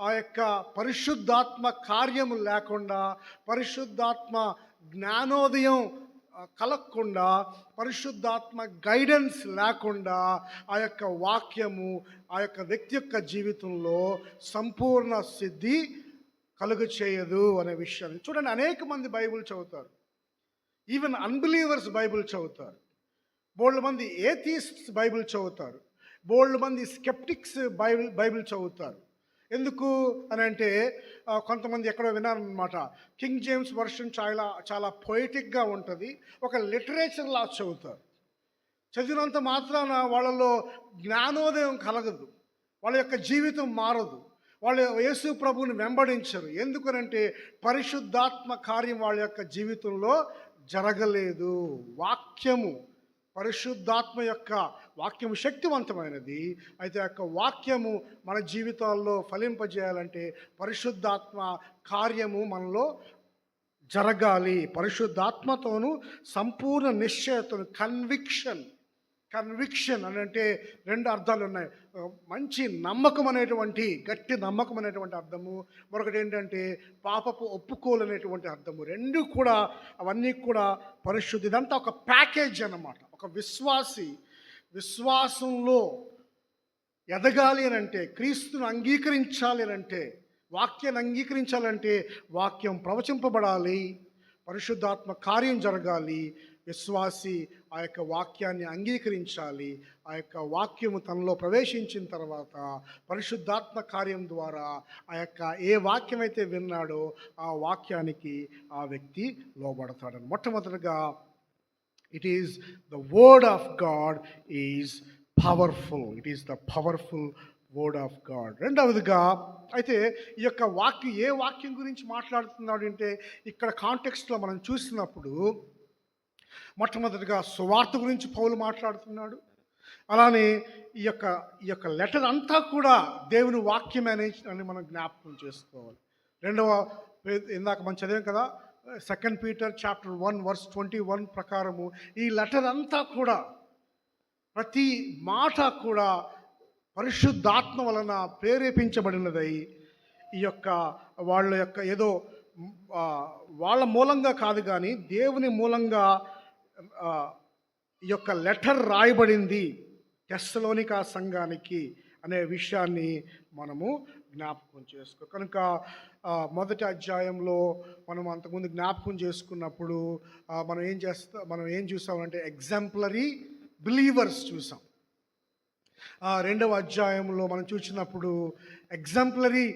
ఆ యొక్క పరిశుద్ధాత్మ కార్యము లేకుండా, పరిశుద్ధాత్మ జ్ఞానోదయం కలగకుండా, పరిశుద్ధాత్మ గైడెన్స్ లేకుండా ఆ యొక్క వాక్యము ఆ యొక్క వ్యక్తి యొక్క జీవితంలో సంపూర్ణ సిద్ధి కలుగు చేయదు అనే విషయాన్ని చూడండి. అనేక మంది బైబిల్ చదువుతారు, ఈవెన్ అన్బిలీవర్స్ బైబిల్ చదువుతారు, బోల్డ్ మంది ఏథీస్ట్స్ బైబిల్ చదువుతారు, బోల్డ్ మంది స్కెప్టిక్స్ బైబిల్ చదువుతారు. ఎందుకు అని అంటే, కొంతమంది ఎక్కడో విన్నారనమాట, కింగ్ జేమ్స్ వర్షన్ చాలా పొయిటిక్గా ఉంటుంది, ఒక లిటరేచర్ లా చదువుతారు. చదివినంత మాత్రాన వాళ్ళలో జ్ఞానోదయం కలగదు, వాళ్ళ యొక్క జీవితం మారదు, వాళ్ళు యేసు ప్రభువుని వెంబడించరు. ఎందుకనంటే పరిశుద్ధాత్మ కార్యం వాళ్ళ యొక్క జీవితంలో జరగలేదు. పరిశుద్ధాత్మ యొక్క వాక్యము శక్తివంతమైనది. అయితే ఆ యొక్క వాక్యము మన జీవితాల్లో ఫలింపజేయాలంటే పరిశుద్ధాత్మ కార్యము మనలో జరగాలి. పరిశుద్ధాత్మతోనూ సంపూర్ణ నిశ్చయతను, కన్విక్షన్ అని అంటే 2 అర్థాలు ఉన్నాయి. మంచి నమ్మకం అనేటువంటి, గట్టి నమ్మకం అనేటువంటి అర్థము, మరొకటి ఏంటంటే పాపపు ఒప్పుకోలు అనేటువంటి అర్థము. 2 కూడా, అవన్నీ కూడా పరిశుద్ధి. ఇదంతా ఒక ప్యాకేజ్ అన్నమాట. ఒక విశ్వాసంలో ఎదగాలి అని అంటే, క్రీస్తును అంగీకరించాలి అని అంటే, వాక్యాన్ని అంగీకరించాలంటే వాక్యం ప్రవచింపబడాలి, పరిశుద్ధాత్మ కార్యం జరగాలి, విశ్వాసి ఆ యొక్క వాక్యాన్ని అంగీకరించాలి. ఆ యొక్క వాక్యము తనలో ప్రవేశించిన తర్వాత పరిశుద్ధాత్మ కార్యం ద్వారా ఆ యొక్క ఏ వాక్యం అయితే విన్నాడో ఆ వాక్యానికి ఆ వ్యక్తి లోబడతాడని. మొట్టమొదటిగా it is the word of God is powerful. It is the powerful word of God. రెండవదిగా అయితే ఈ యొక్క వాక్యం ఏ వాక్యం గురించి మాట్లాడుతున్నాడు అంటే ఇక్కడ కాంటెక్స్ట్లో మనం చూసినప్పుడు మొట్టమొదటిగా సువార్త గురించి పౌలు మాట్లాడుతున్నాడు. అలానే ఈ యొక్క లెటర్ అంతా కూడా దేవుని వాక్యం అని మనం జ్ఞాపకం చేసుకోవాలి. ఇందాక మనం చదివాం కదా, 2 Peter chapter 1 verse 21 ప్రకారము ఈ లెటర్ అంతా కూడా ప్రతి మాట కూడా పరిశుద్ధాత్మ వలన ప్రేరేపించబడినదై ఈ యొక్క వాళ్ళ యొక్క ఏదో వాళ్ళ మూలంగా కాదు కానీ దేవుని మూలంగా ఈ యొక్క లెటర్ రాయబడింది తెస్సలోనిక సంఘానికి అనే విషయాన్ని మనము జ్ఞాపకం చేసుకో. కనుక మొదటి అధ్యాయంలో మనం అంతకుముందు జ్ఞాపకం చేసుకున్నప్పుడు మనం ఏం చూసామంటే ఎగ్జాంపులరీ బిలీవర్స్ చూసాం. రెండవ అధ్యాయంలో మనం చూసినప్పుడు ఎగ్జాంపులరీ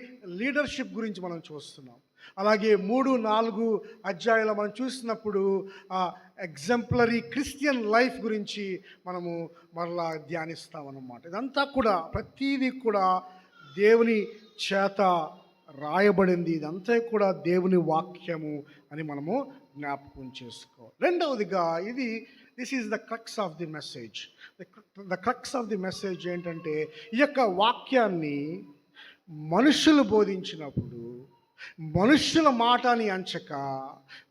లీడర్షిప్ గురించి మనం చూస్తున్నాం. అలాగే 3, 4 అధ్యాయాలు మనం చూసినప్పుడు ఎగ్జాంపులరీ క్రిస్టియన్ లైఫ్ గురించి మనము మరలా ధ్యానిస్తామన్నమాట. ఇదంతా కూడా ప్రతీది కూడా దేవుని చేత రాయబడింది. ఇదంతా కూడా దేవుని వాక్యము అని మనము జ్ఞాపకం చేసుకోవాలి. రెండవదిగా this is the crux of the message. The crux of the message ఏంటంటే ఈ యొక్క వాక్యాన్ని మనుషులు బోధించినప్పుడు మనుషుల మాటని ఎంచక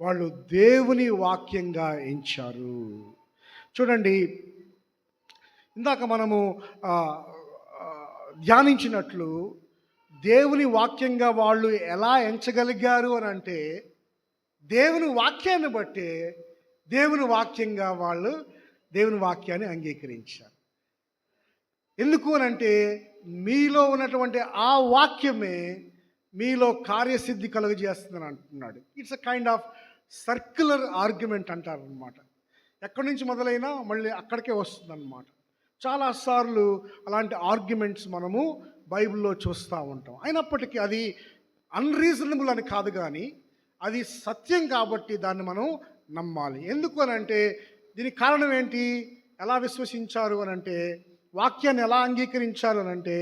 వాళ్ళు దేవుని వాక్యంగా ఎంచారు. చూడండి, ఇందాక మనము ధ్యానించినట్లు దేవుని వాక్యంగా వాళ్ళు ఎలా ఎంచగలిగారు అని అంటే దేవుని వాక్యాన్ని బట్టే దేవుని వాక్యంగా వాళ్ళు దేవుని వాక్యాన్ని అంగీకరించారు. ఎందుకు అని అంటే మీలో ఉన్నటువంటి ఆ వాక్యమే మీలో కార్యసిద్ధి కలుగజేస్తుందని అంటున్నాడు. It's a kind of circular argument అంటారు అనమాట. ఎక్కడి నుంచి మొదలైనా మళ్ళీ అక్కడికే వస్తుందన్నమాట. చాలాసార్లు అలాంటి ఆర్గ్యుమెంట్స్ మనము బైబిల్లో చూస్తూ ఉంటాం. అయినప్పటికీ అది అన్రీజనబుల్ అని కాదు, కానీ అది సత్యం కాబట్టి దాన్ని మనం నమ్మాలి. ఎందుకు అని అంటే దీనికి కారణం ఏంటి? ఎలా విశ్వసించారు అని అంటే, వాక్యాన్ని ఎలా అంగీకరించారు అని అంటే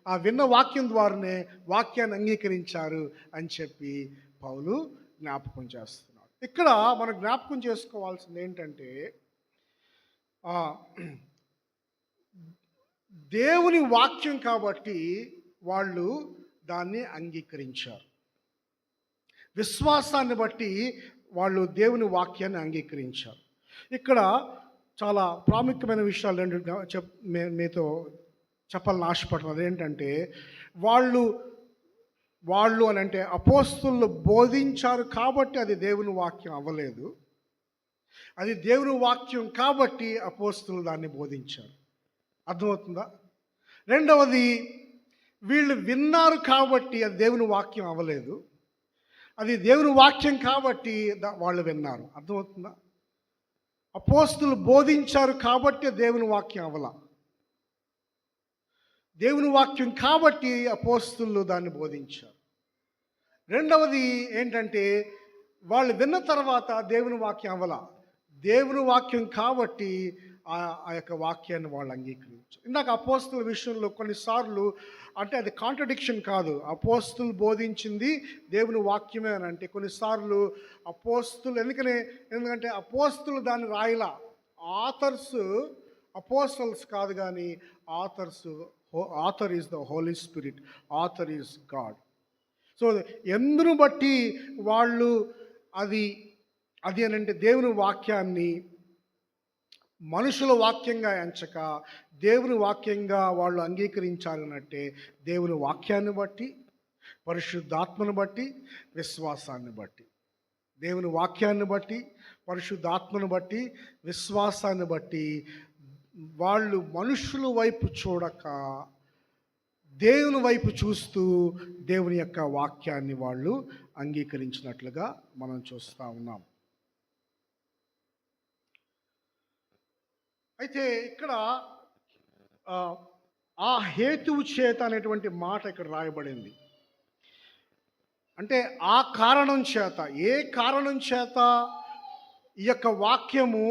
ఆ విన్న వాక్యం ద్వారానే వాక్యాన్ని అంగీకరించారు అని చెప్పి పౌలు జ్ఞాపకం చేస్తున్నాడు. ఇక్కడ మనం జ్ఞాపకం చేసుకోవాల్సింది ఏంటంటే దేవుని వాక్యం కాబట్టి వాళ్ళు దాన్ని అంగీకరించారు. విశ్వాసాన్ని బట్టి వాళ్ళు దేవుని వాక్యాన్ని అంగీకరించారు. ఇక్కడ చాలా ప్రాముఖ్యమైన విషయాలు రెండు మీతో చెప్పాలని ఆశపడుతున్నది. ఏంటంటే వాళ్ళు అని అంటే అపోస్తులు బోధించారు కాబట్టి అది దేవుని వాక్యం అవ్వలేదు. అది దేవుని వాక్యం కాబట్టి అపోస్తులు దాన్ని బోధించారు. అర్థమవుతుందా? రెండవది, వీళ్ళు విన్నారు కాబట్టి అది దేవుని వాక్యం అవ్వలేదు. అది దేవుని వాక్యం కాబట్టి వాళ్ళు విన్నారు. అర్థమవుతుందా? అపోస్తులు బోధించారు కాబట్టి దేవుని వాక్యం అవ్వలా. దేవుని వాక్యం కాబట్టి అపోస్తులు దాన్ని బోధించారు. రెండవది ఏంటంటే వాళ్ళు విన్న తర్వాత దేవుని వాక్యం అవ్వలా. దేవుని వాక్యం కాబట్టి ఆ యొక్క వాక్యాన్ని వాళ్ళు అంగీకరించారు. ఇందాక అపోస్తుల విషయంలో కొన్నిసార్లు అంటే అది కాంట్రడిక్షన్ కాదు. అపోస్తులు బోధించింది దేవుని వాక్యమే అని అంటే కొన్నిసార్లు అపోస్తులు ఎందుకంటే అపోస్తులు దాన్ని రాయలా. అపోస్టల్స్ కాదు, కానీ author is the Holy Spirit, author is God. So ఎందును బట్టి వాళ్ళు అది అని అంటే దేవుని వాక్యాన్ని మనుషుల వాక్యంగా ఎంచక దేవుని వాక్యంగా వాళ్ళు అంగీకరించాలన్నట్టే దేవుని వాక్యాన్ని బట్టి, పరిశుద్ధాత్మను బట్టి, విశ్వాసాన్ని బట్టి, దేవుని వాక్యాన్ని బట్టి, పరిశుద్ధాత్మను బట్టి, విశ్వాసాన్ని బట్టి వాళ్ళు మనుషుల వైపు చూడక దేవుని వైపు చూస్తూ దేవుని యొక్క వాక్యాన్ని వాళ్ళు అంగీకరించినట్లుగా మనం చూస్తూ ఉన్నాం. అయితే ఇక్కడ ఆ హేతువు చేత అనేటువంటి మాట ఇక్కడ రాయబడింది. అంటే ఆ కారణం చేత, ఏ కారణం చేత ఈ యొక్క వాక్యము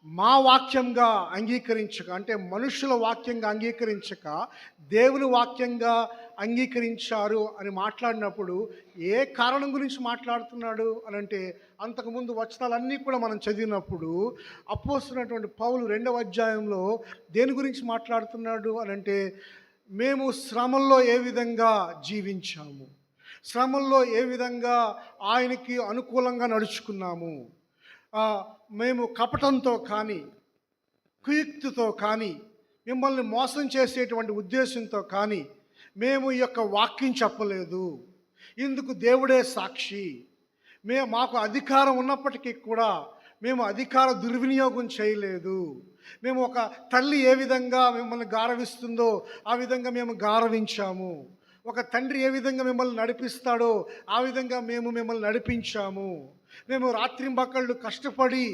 మా వాక్యంగా అంగీకరించక, అంటే మనుషుల వాక్యంగా అంగీకరించక దేవుని వాక్యంగా అంగీకరించారు అని మాట్లాడినప్పుడు ఏ కారణం గురించి మాట్లాడుతున్నాడు అని అంటే, అంతకుముందు వచనాలన్నీ కూడా మనం చదివినప్పుడు అపోస్తులైనటువంటి పౌలు 2వ అధ్యాయంలో దేని గురించి మాట్లాడుతున్నాడు అని అంటే, మేము శ్రమల్లో ఏ విధంగా జీవించాము, శ్రమల్లో ఏ విధంగా ఆయనకి అనుకూలంగా నడుచుకున్నాము, మేము కపటంతో కానీ కుయుక్తితో కానీ మిమ్మల్ని మోసం చేసేటువంటి ఉద్దేశంతో కానీ మేము ఈ యొక్క వాక్యం చెప్పలేదు. ఇందుకు దేవుడే సాక్షి. మాకు అధికారం ఉన్నప్పటికీ కూడా మేము అధికార దుర్వినియోగం చేయలేదు. మేము ఒక తల్లి ఏ విధంగా మిమ్మల్ని గారవిస్తుందో ఆ విధంగా మేము గారవించాము. ఒక తండ్రి ఏ విధంగా మిమ్మల్ని నడిపిస్తాడో ఆ విధంగా మేము మిమ్మల్ని నడిపించాము. మేము రాత్రింబకళ్ళు కష్టపడి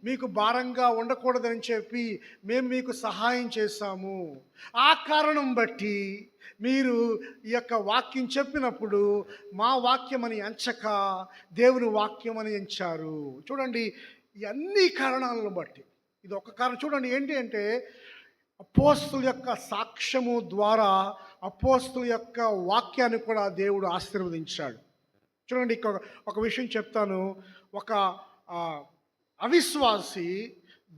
మీకు భారంగా ఉండకూడదని చెప్పి మేము మీకు సహాయం చేశాము. ఆ కారణం బట్టి మీరు ఈ యొక్క వాక్యం చెప్పినప్పుడు మా వాక్యం అని ఎంచక దేవుని వాక్యం అని ఎంచారు. చూడండి, ఈ అన్ని కారణాలను బట్టి ఇది ఒక కారణం. చూడండి ఏంటి అంటే, అపోస్తుల యొక్క సాక్ష్యము ద్వారా అపోస్తుల యొక్క వాక్యాన్ని కూడా దేవుడు ఆశీర్వదించాడు. చూడండి, ఒక విషయం చెప్తాను. ఒక అవిశ్వాసి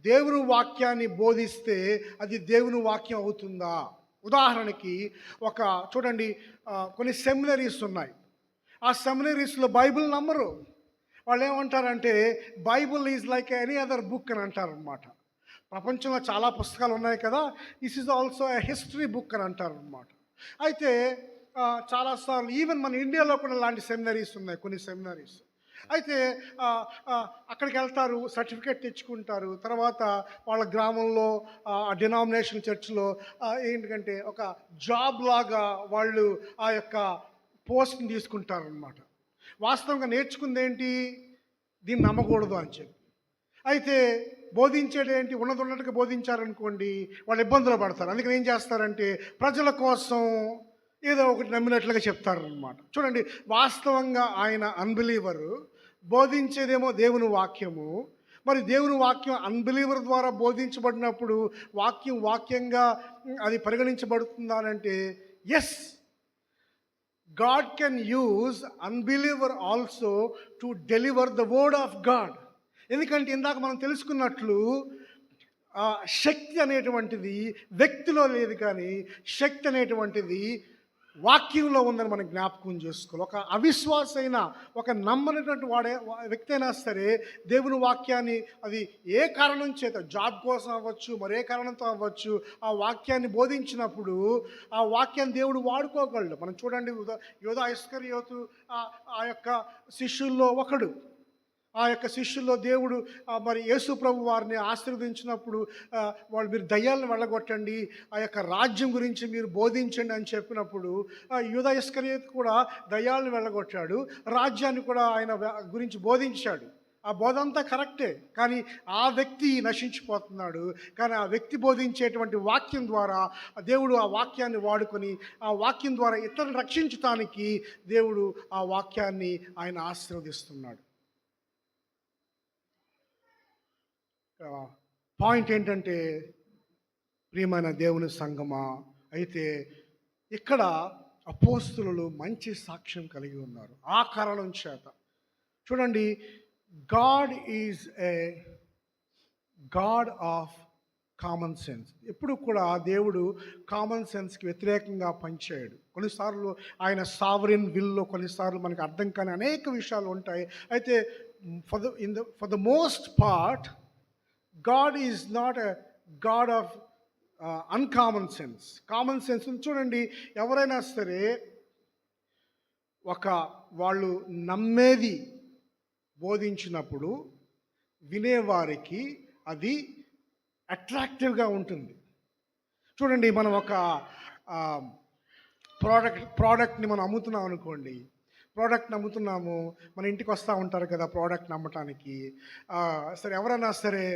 దేవుని వాక్యాన్ని బోధిస్తే అది దేవుని వాక్యం అవుతుందా? ఉదాహరణకి చూడండి, కొన్ని సెమినరీస్ ఉన్నాయి. ఆ సెమినరీస్లో బైబిల్ నమ్మరు. వాళ్ళు ఏమంటారంటే Bible is like any other book అని అంటారు అనమాట. ప్రపంచంలో చాలా పుస్తకాలు ఉన్నాయి కదా, this is also a history book అని అంటారు అనమాట. అయితే చాలాసార్లు ఈవెన్ మన ఇండియాలో కూడా ఇలాంటి సెమినరీస్ ఉన్నాయి, కొన్ని సెమినరీస్. అయితే అక్కడికి వెళ్తారు, సర్టిఫికేట్ తెచ్చుకుంటారు. తర్వాత వాళ్ళ గ్రామంలో డినామినేషన్ చర్చ్లో ఏంటంటే ఒక జాబ్ లాగా వాళ్ళు ఆ యొక్క పోస్ట్ని తీసుకుంటారనమాట. వాస్తవంగా నేర్చుకుంది ఏంటి? దీన్ని నమ్మకూడదు అని చెప్పి. అయితే బోధించేది ఏంటి? ఉన్నట్టుగా బోధించారనుకోండి, వాళ్ళు ఇబ్బందులు పడతారు. అందుకని ఏం చేస్తారంటే ప్రజల కోసం ఏదో ఒకటి నమ్మినట్లుగా చెప్తారనమాట. చూడండి, వాస్తవంగా ఆయన అన్బిలీవరు, బోధించేదేమో దేవుని వాక్యము. మరి దేవుని వాక్యం అన్బిలీవర్ ద్వారా బోధించబడినప్పుడు వాక్యంగా అది పరిగణించబడుతుందా అంటే yes, God can use unbeliever also to deliver the word of God. ఎందుకంటే ఇందాక మనం తెలుసుకున్నట్లు శక్తి అనేటువంటిది వ్యక్తిలో లేదు, కానీ శక్తి అనేటువంటిది వాక్యంలో ఉందని మనం జ్ఞాపకం చేసుకోవాలి. ఒక అవిశ్వాసైన, ఒక నమ్మనటువంటి వ్యక్తి అయినా సరే దేవుని వాక్యాన్ని అది ఏ కారణం చేత, జాబ్ కోసం అవ్వచ్చు, మరే కారణంతో అవ్వచ్చు, ఆ వాక్యాన్ని బోధించినప్పుడు ఆ వాక్యాన్ని దేవుడు వాడుకోగలడు. మనం చూడండి, యోధా ఇస్కరియోతు ఆ యొక్క శిష్యుల్లో ఒకడు. ఆ యొక్క శిష్యుల్లో దేవుడు మరి యేసు ప్రభు వారిని ఆశీర్వదించినప్పుడు మీరు దయ్యాలను వెళ్ళగొట్టండి, ఆ యొక్క రాజ్యం గురించి మీరు బోధించండి అని చెప్పినప్పుడు యూదా ఇస్కరియోతు కూడా దయ్యాలను వెళ్ళగొట్టాడు, రాజ్యాన్ని కూడా ఆయన గురించి బోధించాడు. ఆ బోధ అంతా కరెక్టే, కానీ ఆ వ్యక్తి నశించిపోతున్నాడు. కానీ ఆ వ్యక్తి బోధించేటువంటి వాక్యం ద్వారా దేవుడు ఆ వాక్యాన్ని వాడుకొని ఆ వాక్యం ద్వారా ఇతరులను రక్షించటానికి దేవుడు ఆ వాక్యాన్ని ఆయన ఆశీర్వదిస్తున్నాడు. పాయింట్ ఏంటంటే, ప్రియమైన దేవుని సంగమా, అయితే ఇక్కడ అపోస్తులు మంచి సాక్ష్యం కలిగి ఉన్నారు. ఆ కారణం చేత చూడండి, God is a God of common sense. ఎప్పుడు కూడా దేవుడు కామన్ సెన్స్కి వ్యతిరేకంగా పనిచేయడు. కొన్నిసార్లు ఆయన సావరిన్ విల్లో కొన్నిసార్లు మనకు అర్థం కాని అనేక విషయాలు ఉంటాయి. అయితే for the most part God is not a God of uncommon sense. Common sense చూడండి, ఎవరైనా సరే వాళ్ళు నమ్మేది బోధించినప్పుడు వినేవారికి అది అట్రాక్టివ్గా ఉంటుంది. చూడండి, మనం ఒక ప్రోడక్ట్ని మనం అమ్ముతున్నాం అనుకోండి. ప్రోడక్ట్ని అమ్ముతున్నాము, మన ఇంటికి వస్తూ ఉంటారు కదా ప్రోడక్ట్ని అమ్మటానికి. సరే, ఎవరైనా సరే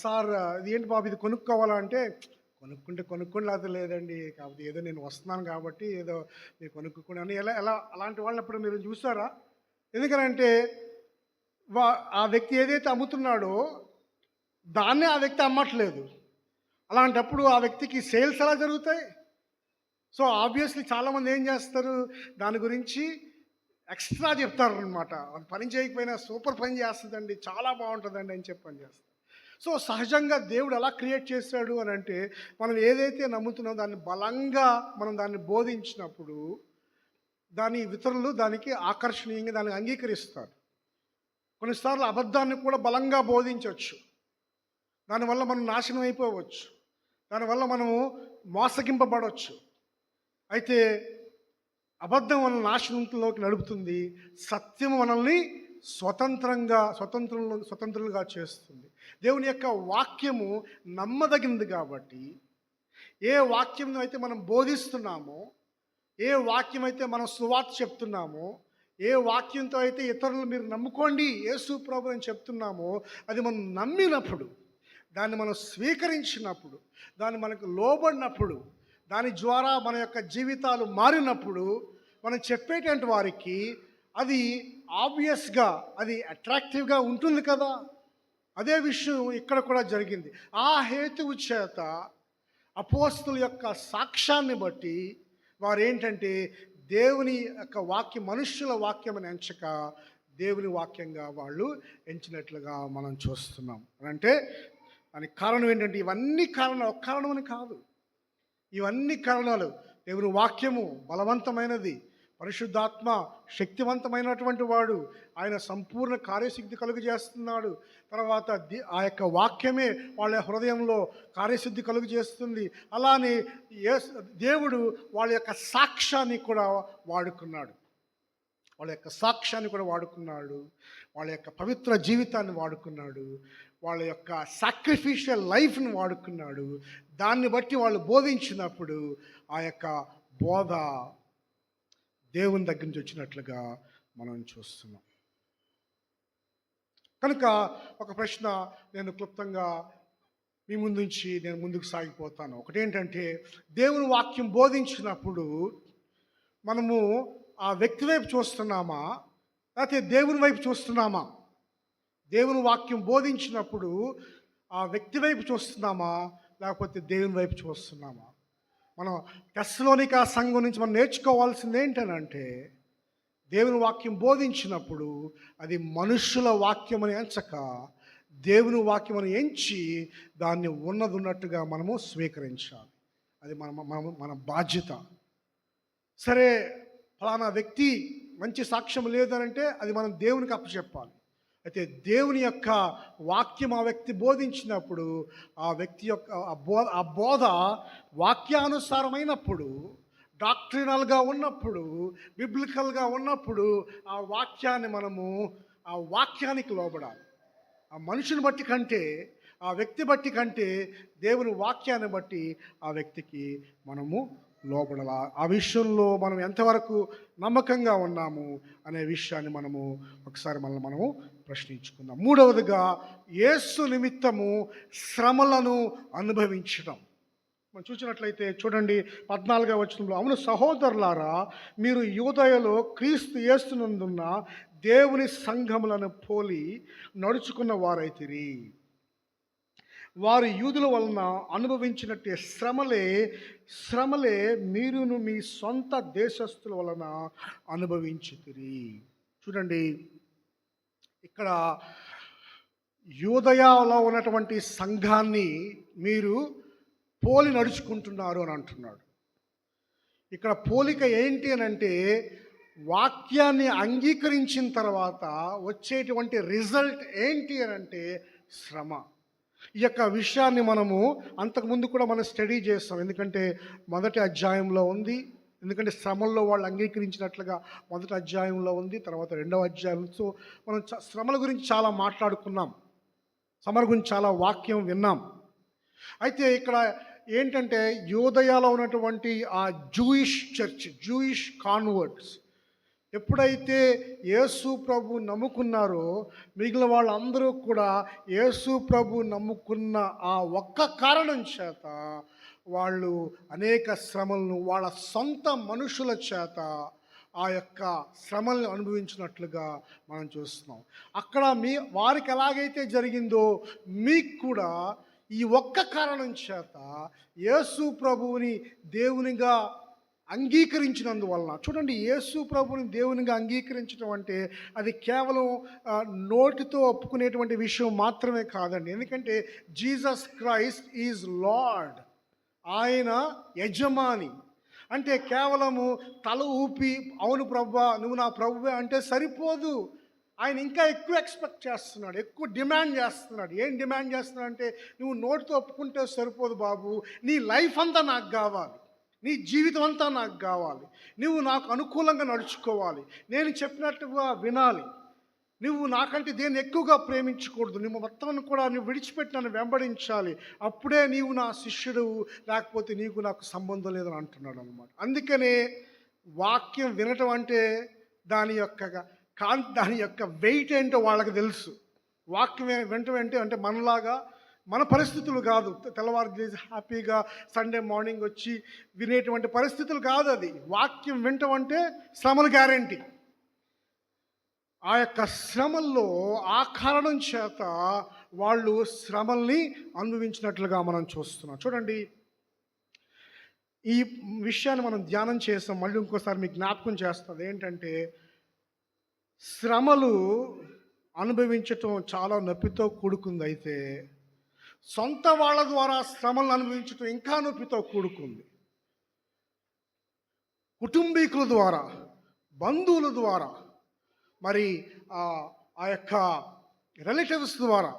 సార్ ఇది ఏంటి బాబు ఇది కొనుక్కోవాలంటే, కొనుక్కోండి అది లేదండి, కాబట్టి ఏదో నేను వస్తున్నాను కాబట్టి ఏదో మీరు కొనుక్కోండి అని అలాంటి వాళ్ళని ఎప్పుడు మీరు చూసారా? ఎందుకనంటే ఆ వ్యక్తి ఏదైతే అమ్ముతున్నాడో దాన్నే ఆ వ్యక్తి అమ్మట్లేదు. అలాంటప్పుడు ఆ వ్యక్తికి సేల్స్ ఎలా జరుగుతాయి? సో, ఆబ్వియస్‌లీ చాలామంది ఏం చేస్తారు, దాని గురించి ఎక్స్ట్రా చెప్తారనమాట. అది పని చేయకపోయినా సూపర్ పని చేస్తదండి, చాలా బావుంటదండి అని చెప్పి పని చేస్తారు. సో, సహజంగా దేవుడు ఎలా క్రియేట్ చేశాడు అనంటే, మనం ఏదైతే నమ్ముతున్నామో దాన్ని బలంగా మనం దాన్ని బోధించినప్పుడు, ఇతరులు దానికి ఆకర్షణీయంగా దాన్ని అంగీకరిస్తారు. కొన్నిసార్లు అబద్ధాన్ని కూడా బలంగా బోధించొచ్చు. దానివల్ల మనం నాశనం అయిపోవచ్చు. దానివల్ల మనము మోసగింపబడొచ్చు. అయితే అబద్ధం మనల్ని నాశనంలోకి నడుపుతుంది. సత్యం మనల్ని స్వతంత్రులుగా చేస్తుంది. దేవుని యొక్క వాక్యము నమ్మదగినది కాబట్టి, ఏ వాక్యం అయితే మనం బోధిస్తున్నామో, ఏ వాక్యం అయితే మనం సువార్త చెప్తున్నామో, ఏ వాక్యంతో అయితే ఇతరులు మీరు నమ్ముకోండి యేసు ప్రభు అని చెప్తున్నామో, అది మనం నమ్మినప్పుడు, దాన్ని మనం స్వీకరించినప్పుడు, దాన్ని మనకు లోబడినప్పుడు, దాని ద్వారా మన యొక్క జీవితాలు మారినప్పుడు, మనం చెప్పేటువంటి వారికి అది ఆబ్వియస్గా అది అట్రాక్టివ్గా ఉంటుంది కదా. అదే విషయం ఇక్కడ కూడా జరిగింది. ఆ హేతువు చేత అపోస్తుల యొక్క సాక్ష్యాన్ని బట్టి వారు ఏంటంటే దేవుని యొక్క వాక్యం, మనుష్యుల వాక్యం అని ఎంచక దేవుని వాక్యంగా వాళ్ళు ఎంచినట్లుగా మనం చూస్తున్నాం. అంటే దానికి కారణం ఏంటంటే ఇవన్నీ కారణాలు, ఒక కారణం అని కాదు, ఇవన్నీ కారణాలు. దేవుని వాక్యము బలవంతమైనది, పరిశుద్ధాత్మ శక్తివంతమైనటువంటి వాడు, ఆయన సంపూర్ణ కార్యసిద్ధి కలుగు చేస్తున్నాడు. తర్వాత ఆ యొక్క వాక్యమే వాళ్ళ హృదయంలో కార్యసిద్ధి కలుగు చేస్తుంది. అలానే దేవుడు వాళ్ళ యొక్క సాక్ష్యాన్ని కూడా వాడుకున్నాడు. వాళ్ళ యొక్క సాక్ష్యాన్ని కూడా వాడుకున్నాడు. వాళ్ళ యొక్క పవిత్ర జీవితాన్ని వాడుకున్నాడు. వాళ్ళ యొక్క సాక్రిఫిషియల్ లైఫ్ని వాడుకున్నాడు. దాన్ని బట్టి వాళ్ళు బోధించినప్పుడు ఆ యొక్క బోధ దేవుని దగ్గర నుంచి వచ్చినట్లుగా మనం చూస్తున్నాం. కనుక ఒక ప్రశ్న నేను క్లుప్తంగా మీ ముందుంచి నేను ముందుకు సాగిపోతాను. ఒకటేంటంటే, దేవుని వాక్యం బోధించినప్పుడు మనము ఆ వ్యక్తి వైపు చూస్తున్నామా, లేకపోతే దేవుని వైపు చూస్తున్నామా? దేవుని వాక్యం బోధించినప్పుడు ఆ వ్యక్తి వైపు చూస్తున్నామా, లేకపోతే దేవుని వైపు చూస్తున్నామా? మనం తెస్సలోనిక సంఘం నుంచి మనం నేర్చుకోవాల్సింది ఏంటనంటే, దేవుని వాక్యం బోధించినప్పుడు అది మనుష్యుల వాక్యం అని ఎంచక దేవుని వాక్యం అని ఎంచి దాన్ని ఉన్నట్టుగా మనము స్వీకరించాలి. అది మన బాధ్యత. సరే, ఫలానా వ్యక్తి మంచి సాక్ష్యం లేదనంటే అది మనం దేవునికి అప్పచెప్పాలి. అయితే దేవుని యొక్క వాక్యం ఆ వ్యక్తి బోధించినప్పుడు ఆ వ్యక్తి యొక్క ఆ బోధ వాక్యానుసారమైనప్పుడు, డాక్ట్రినల్గా ఉన్నప్పుడు, బిబ్లికల్గా ఉన్నప్పుడు ఆ వాక్యానికి లోబడాలి. ఆ మనుషుని బట్టి కంటే, ఆ వ్యక్తి బట్టి కంటే దేవుని వాక్యాన్ని బట్టి ఆ వ్యక్తికి మనము లోబడాలి. ఆ విషయంలో మనం ఎంతవరకు నమ్మకంగా ఉన్నాము అనే విషయాన్ని మనము ఒకసారి మనము ప్రశ్నించుకుందాం. మూడవదిగా, యేసు నిమిత్తము శ్రమలను అనుభవించడం. మనం చూసినట్లయితే చూడండి 14వ వచనంలో, అవును సహోదరులారా, మీరు యూదయలో క్రీస్తు యేసునందున్న దేవుని సంఘములను పోలి నడుచుకున్న వారైతిరి. వారు యూదుల వలన అనుభవించినట్టే శ్రమలే మీరును మీ సొంత దేశస్థుల వలన అనుభవించితిరి. చూడండి, ఇక్కడ యూదయలో ఉన్నటువంటి సంఘాన్ని మీరు పోలి నడుచుకుంటున్నారు అని అంటున్నాడు. ఇక్కడ పోలిక ఏంటి అని అంటే, వాక్యాన్ని అంగీకరించిన తర్వాత వచ్చేటువంటి రిజల్ట్ ఏంటి అని అంటే శ్రమ. ఈ యొక్క విషయాన్ని మనము అంతకుముందు కూడా మనం స్టడీ చేస్తాం. ఎందుకంటే మొదటి అధ్యాయంలో ఉంది. ఎందుకంటే శ్రమల్లో వాళ్ళు అంగీకరించినట్లుగా మొదటి అధ్యాయంలో ఉంది, తర్వాత 2వ అధ్యాయం. సో మనం శ్రమల గురించి చాలా మాట్లాడుకున్నాం, శ్రమల గురించి చాలా వాక్యం విన్నాం. అయితే ఇక్కడ ఏంటంటే, యూదయలో ఉన్నటువంటి ఆ జూయిష్ చర్చ్, జూయిష్ కాన్వర్ట్స్ ఎప్పుడైతే యేసు ప్రభు నమ్ముకున్నారో, మిగిలిన వాళ్ళందరూ కూడా యేసు ప్రభు నమ్ముకున్న ఆ ఒక్క కారణం చేత వాళ్ళు అనేక శ్రమలను వాళ్ళ సొంత మనుషుల చేత ఆ యొక్క శ్రమల్ని అనుభవించినట్లుగా మనం చూస్తున్నాం. అక్కడ వారికి ఎలాగైతే జరిగిందో మీకు కూడా ఈ ఒక్క కారణం చేత యేసు ప్రభువుని దేవునిగా అంగీకరించినందువలన, చూడండి, యేసు ప్రభుని దేవునిగా అంగీకరించడం అంటే అది కేవలం నోటితో ఒప్పుకునేటువంటి విషయం మాత్రమే కాదండి. ఎందుకంటే జీసస్ క్రైస్ట్ ఈజ్ లార్డ్, ఆయన యజమాని. అంటే కేవలము తల ఊపి అవును ప్రభువా నువ్వు నా ప్రభువే అంటే సరిపోదు. ఆయన ఇంకా ఎక్కువ ఎక్స్పెక్ట్ చేస్తున్నాడు, ఎక్కువ డిమాండ్ చేస్తున్నాడు. ఏం డిమాండ్ చేస్తున్నాడు అంటే, నువ్వు నోటితో ఒప్పుకుంటే సరిపోదు బాబు, నీ లైఫ్ అంతా నాకు కావాలి, నీ జీవితం అంతా నాకు కావాలి, నువ్వు నాకు అనుకూలంగా నడుచుకోవాలి, నేను చెప్పినట్టుగా వినాలి, నువ్వు నాకంటే దేన్ని ఎక్కువగా ప్రేమించకూడదు, నువ్వు మొత్తం కూడా నువ్వు విడిచిపెట్టి నన్ను వెంబడించాలి, అప్పుడే నీవు నా శిష్యుడు, లేకపోతే నీకు నాకు సంబంధం లేదని అంటున్నాడు అనమాట. అందుకనే వాక్యం వినటం అంటే దాని యొక్క వెయిట్ ఏంటో వాళ్ళకి తెలుసు. వాక్యం వినటం అంటే మనలాగా మన పరిస్థితులు కాదు, తెల్లవారు హ్యాపీగా సండే మార్నింగ్ వచ్చి వినేటువంటి పరిస్థితులు కాదు. అది వాక్యం వినటం అంటే శ్రమలు గ్యారెంటీ. ఆ యొక్క శ్రమల్లో ఆ కారణం చేత వాళ్ళు శ్రమల్ని అనుభవించినట్లుగా మనం చూస్తున్నాం. చూడండి, ఈ విషయాన్ని మనం ధ్యానం చేస్తాం. మళ్ళీ ఇంకోసారి మీకు జ్ఞాపకం చేస్తుంది ఏంటంటే, శ్రమలు అనుభవించటం చాలా నొప్పితో కూడుకుంది. అయితే సొంత వాళ్ళ ద్వారా శ్రమలను అనుభవించటం ఇంకా నొప్పితో కూడుకుంది. కుటుంబీకుల ద్వారా, బంధువుల ద్వారా, మరి ఆ యొక్క రిలేటివ్స్ ద్వారా,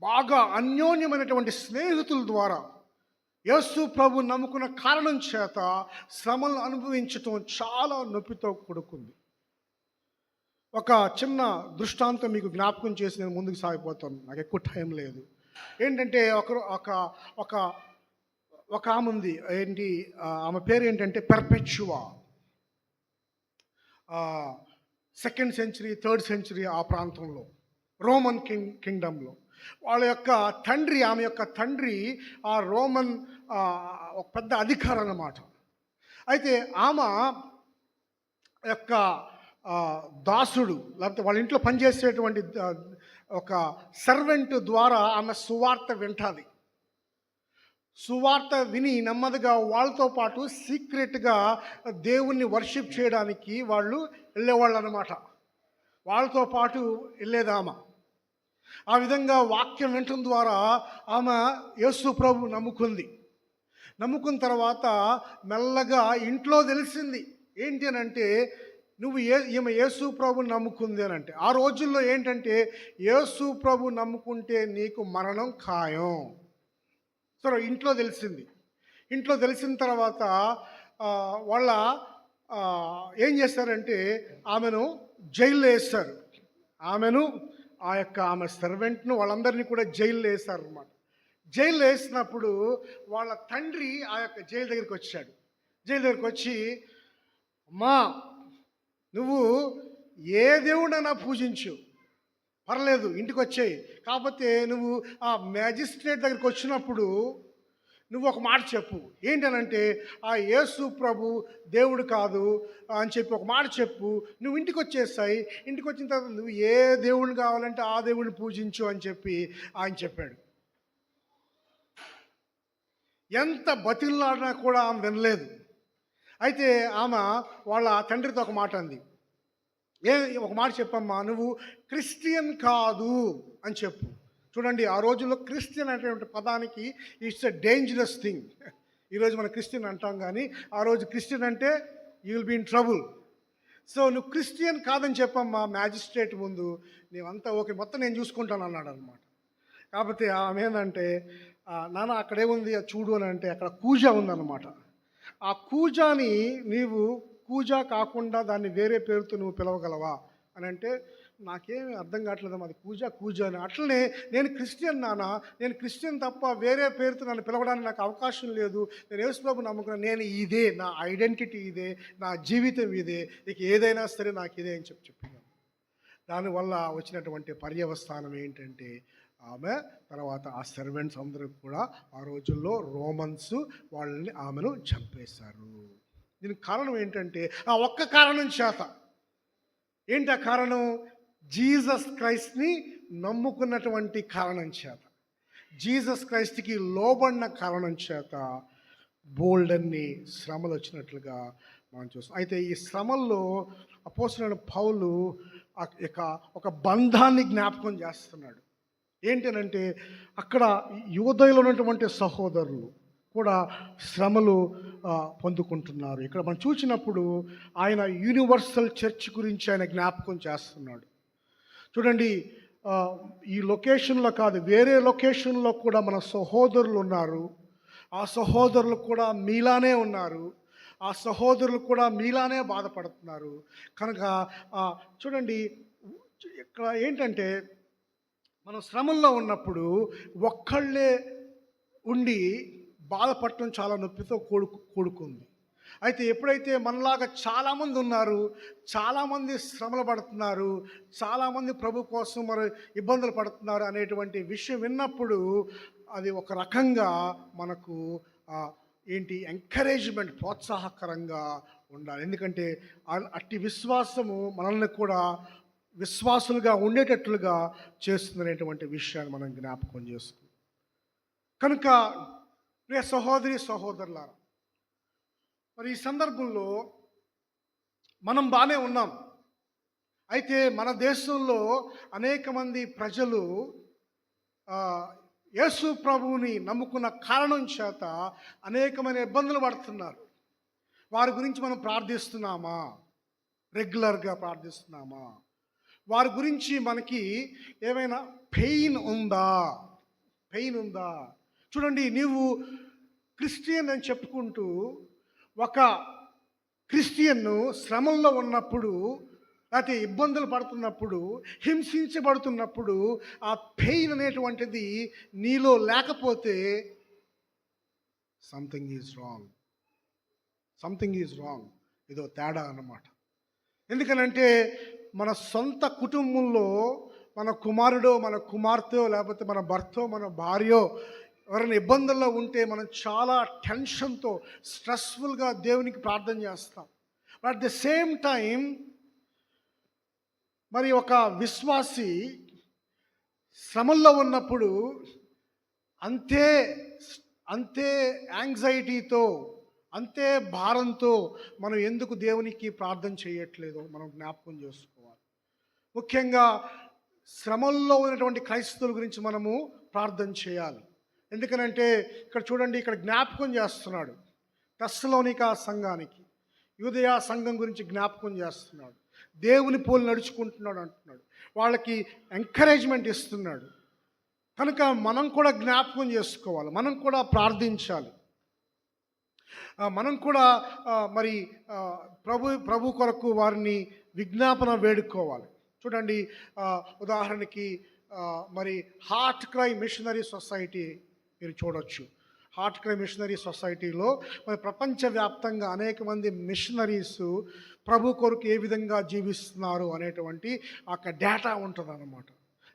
బాగా అన్యోన్యమైనటువంటి స్నేహితుల ద్వారా యేసు ప్రభు నమ్ముకున్న కారణం చేత శ్రమలను అనుభవించటం చాలా నొప్పితో కూడుకుంది. ఒక చిన్న దృష్టాంతం మీకు జ్ఞాపకం చేసి నేను ముందుకు సాగిపోతాను, నాకు ఎక్కువ టైం లేదు. ఏంటంటే ఒక ఆమె ఉంది, ఆమె పేరు ఏంటంటే పెర్పెచువా. 2nd century 3rd century ఆ ప్రాంతంలో, రోమన్ కింగ్డమ్లో వాళ్ళ యొక్క తండ్రి, ఆమె యొక్క తండ్రి ఆ రోమన్ ఒక పెద్ద అధికారి అన్నమాట. అయితే ఆమె యొక్క దాసుడు, లేకపోతే వాళ్ళ ఇంట్లో పనిచేసేటువంటి ఒక సర్వెంట్ ద్వారా ఆమె సువార్త వింటుంది. సువార్త విని నెమ్మదిగా వాళ్ళతో పాటు సీక్రెట్గా దేవుణ్ణి వర్షిప్ చేయడానికి వాళ్ళు వెళ్ళేవాళ్ళు అన్నమాట. వాళ్ళతో పాటు వెళ్ళేదామ. ఆ విధంగా వాక్యం వినటం ద్వారా ఆమె యేసు ప్రభు నమ్ముకున్న తర్వాత మెల్లగా ఇంట్లో తెలిసింది ఏంటి అని అంటే, ఈమె యేసు ప్రభుని నమ్ముకుంది అని అంటే. ఆ రోజుల్లో ఏంటంటే, యేసు ప్రభు నమ్ముకుంటే నీకు మరణం ఖాయం. సరే, ఇంట్లో తెలిసిన తర్వాత వాళ్ళ ఏం చేస్తారంటే ఆమెను జైల్లో వేస్తారు. ఆమె సర్వెంట్ను వాళ్ళందరినీ కూడా జైల్లో వేస్తారు అన్నమాట. జైల్లో వేసినప్పుడు వాళ్ళ తండ్రి ఆ యొక్క జైలు దగ్గరికి వచ్చాడు. జైలు దగ్గరికి వచ్చి, అమ్మా నువ్వు ఏ దేవుడైనా పూజించు, పర్లేదు, ఇంటికి వచ్చేయి, కాకపోతే నువ్వు ఆ మ్యాజిస్ట్రేట్ దగ్గరికి వచ్చినప్పుడు నువ్వు ఒక మాట చెప్పు. ఏంటనంటే, ఆ యేసు ప్రభు దేవుడు కాదు అని చెప్పి ఒక మాట చెప్పు, నువ్వు ఇంటికి వచ్చేస్తాయి. ఇంటికి వచ్చిన తర్వాత నువ్వు ఏ దేవుడిని కావాలంటే ఆ దేవుడిని పూజించు అని చెప్పి ఆయన చెప్పాడు. ఎంత బతిలాడినా కూడా ఆమె వినలేదు. అయితే ఆమె వాళ్ళ తండ్రితో ఒక మాట అంది, ఒక మాట చెప్పమ్మా, నువ్వు క్రిస్టియన్ కాదు అని చెప్పు. చూడండి, ఆ రోజుల్లో క్రిస్టియన్ అనేటువంటి పదానికి ఇట్స్ ఎ డేంజరస్ థింగ్. ఈరోజు మనం క్రిస్టియన్ అంటాం, కానీ ఆ రోజు క్రిస్టియన్ అంటే you will be in trouble. So నువ్వు క్రిస్టియన్ కాదని చెప్పమ్మా మ్యాజిస్ట్రేట్ ముందు, నీవంతా ఓకే, మొత్తం నేను చూసుకుంటాను అన్నాడు అనమాట. కాకపోతే ఆమె ఏంటంటే, నాన్న అక్కడేముంది చూడు అని అంటే, అక్కడ కూజ ఉందన్నమాట. ఆ కూజాని నీవు కూజా కాకుండా దాన్ని వేరే పేరుతో నువ్వు పిలవగలవా అని అంటే, నాకేమీ అర్థం కావట్లేదు, అది కూజా అని. అట్లనే నేను క్రిస్టియన్ నాన్న, నేను క్రిస్టియన్ తప్ప వేరే పేరుతో నన్ను పిలవడానికి నాకు అవకాశం లేదు. నేను యేసు ప్రభువుని నమ్ముకున్నాను, నేను ఇదే, నా ఐడెంటిటీ ఇదే, నా జీవితం ఇదే, ఇక ఏదైనా సరే నాకు ఇదే అని చెప్పాను. దానివల్ల వచ్చినటువంటి పర్యవస్థానం ఏంటంటే, ఆమె తర్వాత ఆ సర్వెంట్స్ అందరూ కూడా ఆ రోజుల్లో రోమన్స్ ఆమెను చంపేశారు. దీనికి కారణం ఏంటంటే ఆ ఒక్క కారణం చేత. ఏంటి ఆ కారణం? జీసస్ క్రైస్ట్ని నమ్ముకున్నటువంటి కారణం చేత, జీసస్ క్రైస్ట్కి లోబడిన కారణం చేత బోల్డన్ని శ్రమలు వచ్చినట్లుగా మనం చూస్తాం. అయితే ఈ శ్రమల్లో అపోస్తలుడైన పౌలు ఒక బంధాన్ని జ్ఞాపకం చేస్తున్నాడు. ఏంటనంటే అక్కడ యూదయలో ఉన్నటువంటి సహోదరులు కూడా శ్రమలు పొందుకుంటున్నారు. ఇక్కడ మనం చూసినప్పుడు ఆయన యూనివర్సల్ చర్చ్ గురించి ఆయన జ్ఞాపకం చేస్తున్నాడు. చూడండి, ఈ లొకేషన్లో కాదు, వేరే లొకేషన్లో కూడా మన సహోదరులు ఉన్నారు. ఆ సహోదరులు కూడా మీలానే ఉన్నారు. ఆ సహోదరులు కూడా మీలానే బాధపడుతున్నారు. కనుక చూడండి, ఇక్కడ ఏంటంటే మనం శ్రమల్లో ఉన్నప్పుడు ఒక్కళ్ళే ఉండి బాధపడటం చాలా నొప్పితో కూడుకుంది. అయితే ఎప్పుడైతే మనలాగా చాలామంది ఉన్నారు, చాలామంది శ్రమలు పడుతున్నారు, చాలామంది ప్రభు కోసం మరి ఇబ్బందులు పడుతున్నారు అనేటువంటి విషయం విన్నప్పుడు అది ఒక రకంగా మనకు ఎంకరేజ్మెంట్, ప్రోత్సాహకరంగా ఉండాలి. ఎందుకంటే అట్టి విశ్వాసము మనల్ని కూడా విశ్వాసులుగా ఉండేటట్లుగా చేస్తుందనేటువంటి విషయాన్ని మనం జ్ఞాపకం చేసుకుంటాం. కనుక ప్రియ సహోదరి సహోదరులారా, మరి ఈ సందర్భంలో మనం బాగానే ఉన్నాం. అయితే మన దేశంలో అనేక మంది ప్రజలు యేసు ప్రభువుని నమ్ముకున్న కారణం చేత అనేకమైన ఇబ్బందులు పడుతున్నారు. వారి గురించి మనం ప్రార్థిస్తున్నామా? రెగ్యులర్గా ప్రార్థిస్తున్నామా? వారి గురించి మనకి ఏమైనా పెయిన్ ఉందా? చూడండి, నీవు క్రిస్టియన్ అని చెప్పుకుంటూ ఒక క్రిస్టియన్ను శ్రమల్లో ఉన్నప్పుడు, లేకపోతే ఇబ్బందులు పడుతున్నప్పుడు, హింసించబడుతున్నప్పుడు ఆ పెయిన్ అనేటువంటిది నీలో లేకపోతే సంథింగ్ ఈజ్ రాంగ్, ఏదో తేడా అన్నమాట. ఎందుకనంటే మన సొంత కుటుంబంలో మన కుమారుడో, మన కుమార్తె, లేకపోతే మన భర్తో, మన భార్యో ఎవరైనా ఇబ్బందుల్లో ఉంటే మనం చాలా టెన్షన్తో, స్ట్రెస్ఫుల్గా దేవునికి ప్రార్థన చేస్తాం. But at the same time మరి ఒక విశ్వాసి శ్రమల్లో ఉన్నప్పుడు అంతే యాంగ్జైటీతో, అంతే భారంతో మనం ఎందుకు దేవునికి ప్రార్థన చేయట్లేదో మనం జ్ఞాపకం చేసుకోవాలి. ముఖ్యంగా శ్రమల్లో ఉన్నటువంటి క్రైస్తవుల గురించి మనము ప్రార్థన చేయాలి. ఎందుకనంటే ఇక్కడ చూడండి, ఇక్కడ జ్ఞాపకం చేస్తున్నాడు తెస్సలోనిక సంఘానికి, యూదయ సంఘం గురించి జ్ఞాపకం చేస్తున్నాడు. దేవుని పోలి నడుచుకుంటున్నాడు అంటున్నాడు. వాళ్ళకి ఎంకరేజ్మెంట్ ఇస్తున్నాడు. కనుక మనం కూడా జ్ఞాపకం చేసుకోవాలి, మనం కూడా ప్రార్థించాలి, మనం కూడా మరి ప్రభు కొరకు వారిని విజ్ఞాపన వేడుకోవాలి. చూడండి, ఉదాహరణకి మరి హార్ట్ క్రై మిషనరీ సొసైటీ మీరు చూడొచ్చు. హార్ట్ క్రై మిషనరీ సొసైటీలో మరి ప్రపంచవ్యాప్తంగా అనేక మంది మిషనరీస్ ప్రభు కొరకు ఏ విధంగా జీవిస్తున్నారు అనేటువంటి ఒక డేటా ఉంటుంది అన్నమాట.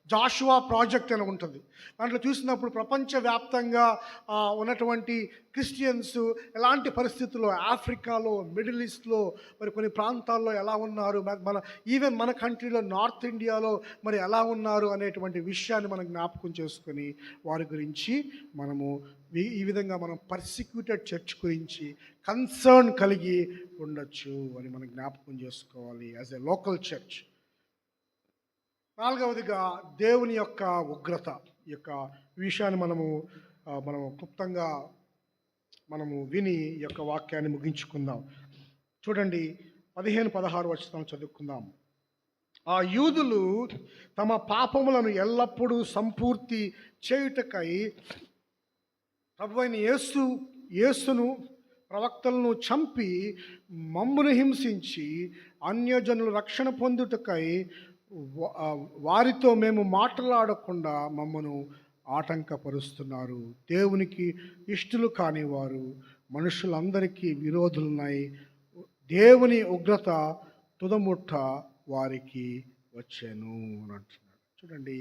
జాషువా ప్రాజెక్ట్ అని ఉంటుంది. దాంట్లో చూసినప్పుడు ప్రపంచవ్యాప్తంగా ఉన్నటువంటి క్రిస్టియన్స్ ఎలాంటి పరిస్థితుల్లో, ఆఫ్రికాలో, మిడిల్ ఈస్ట్లో, మరి కొన్ని ప్రాంతాల్లో ఎలా ఉన్నారు, ఈవెన్ మన కంట్రీలో నార్త్ ఇండియాలో మరి ఎలా ఉన్నారు అనేటువంటి విషయాన్ని మనం జ్ఞాపకం చేసుకొని వారి గురించి మనము ఈ విధంగా మనం పర్సిక్యూటెడ్ చర్చ్ గురించి కన్సర్న్ కలిగి ఉండొచ్చు అని మనం జ్ఞాపకం చేసుకోవాలి యాజ్ ఎ లోకల్ చర్చ్. నాలుగవదిగా దేవుని యొక్క ఉగ్రత, ఈ యొక్క విషయాన్ని మనము క్లుప్తంగా విని ఈ యొక్క వాక్యాన్ని ముగించుకుందాం. చూడండి, 15-16 వచనాలు చదువుకుందాం. ఆ యూదులు తమ పాపములను ఎల్లప్పుడూ సంపూర్తి చేయుటకై ప్రభువైన యేసును ప్రవక్తలను చంపి మమ్మును హింసించి అన్యజనులు రక్షణ పొందుటకై వారితో మేము మాట్లాడకుండా మమ్మను ఆటంకపరుస్తున్నారు. దేవునికి ఇష్టలు కాని వారు మనుషులందరికీ విరోధులున్నాయి. దేవుని ఉగ్రత తుదముట్ట వారికి వచ్చాను అని అంటున్నాడు. చూడండి,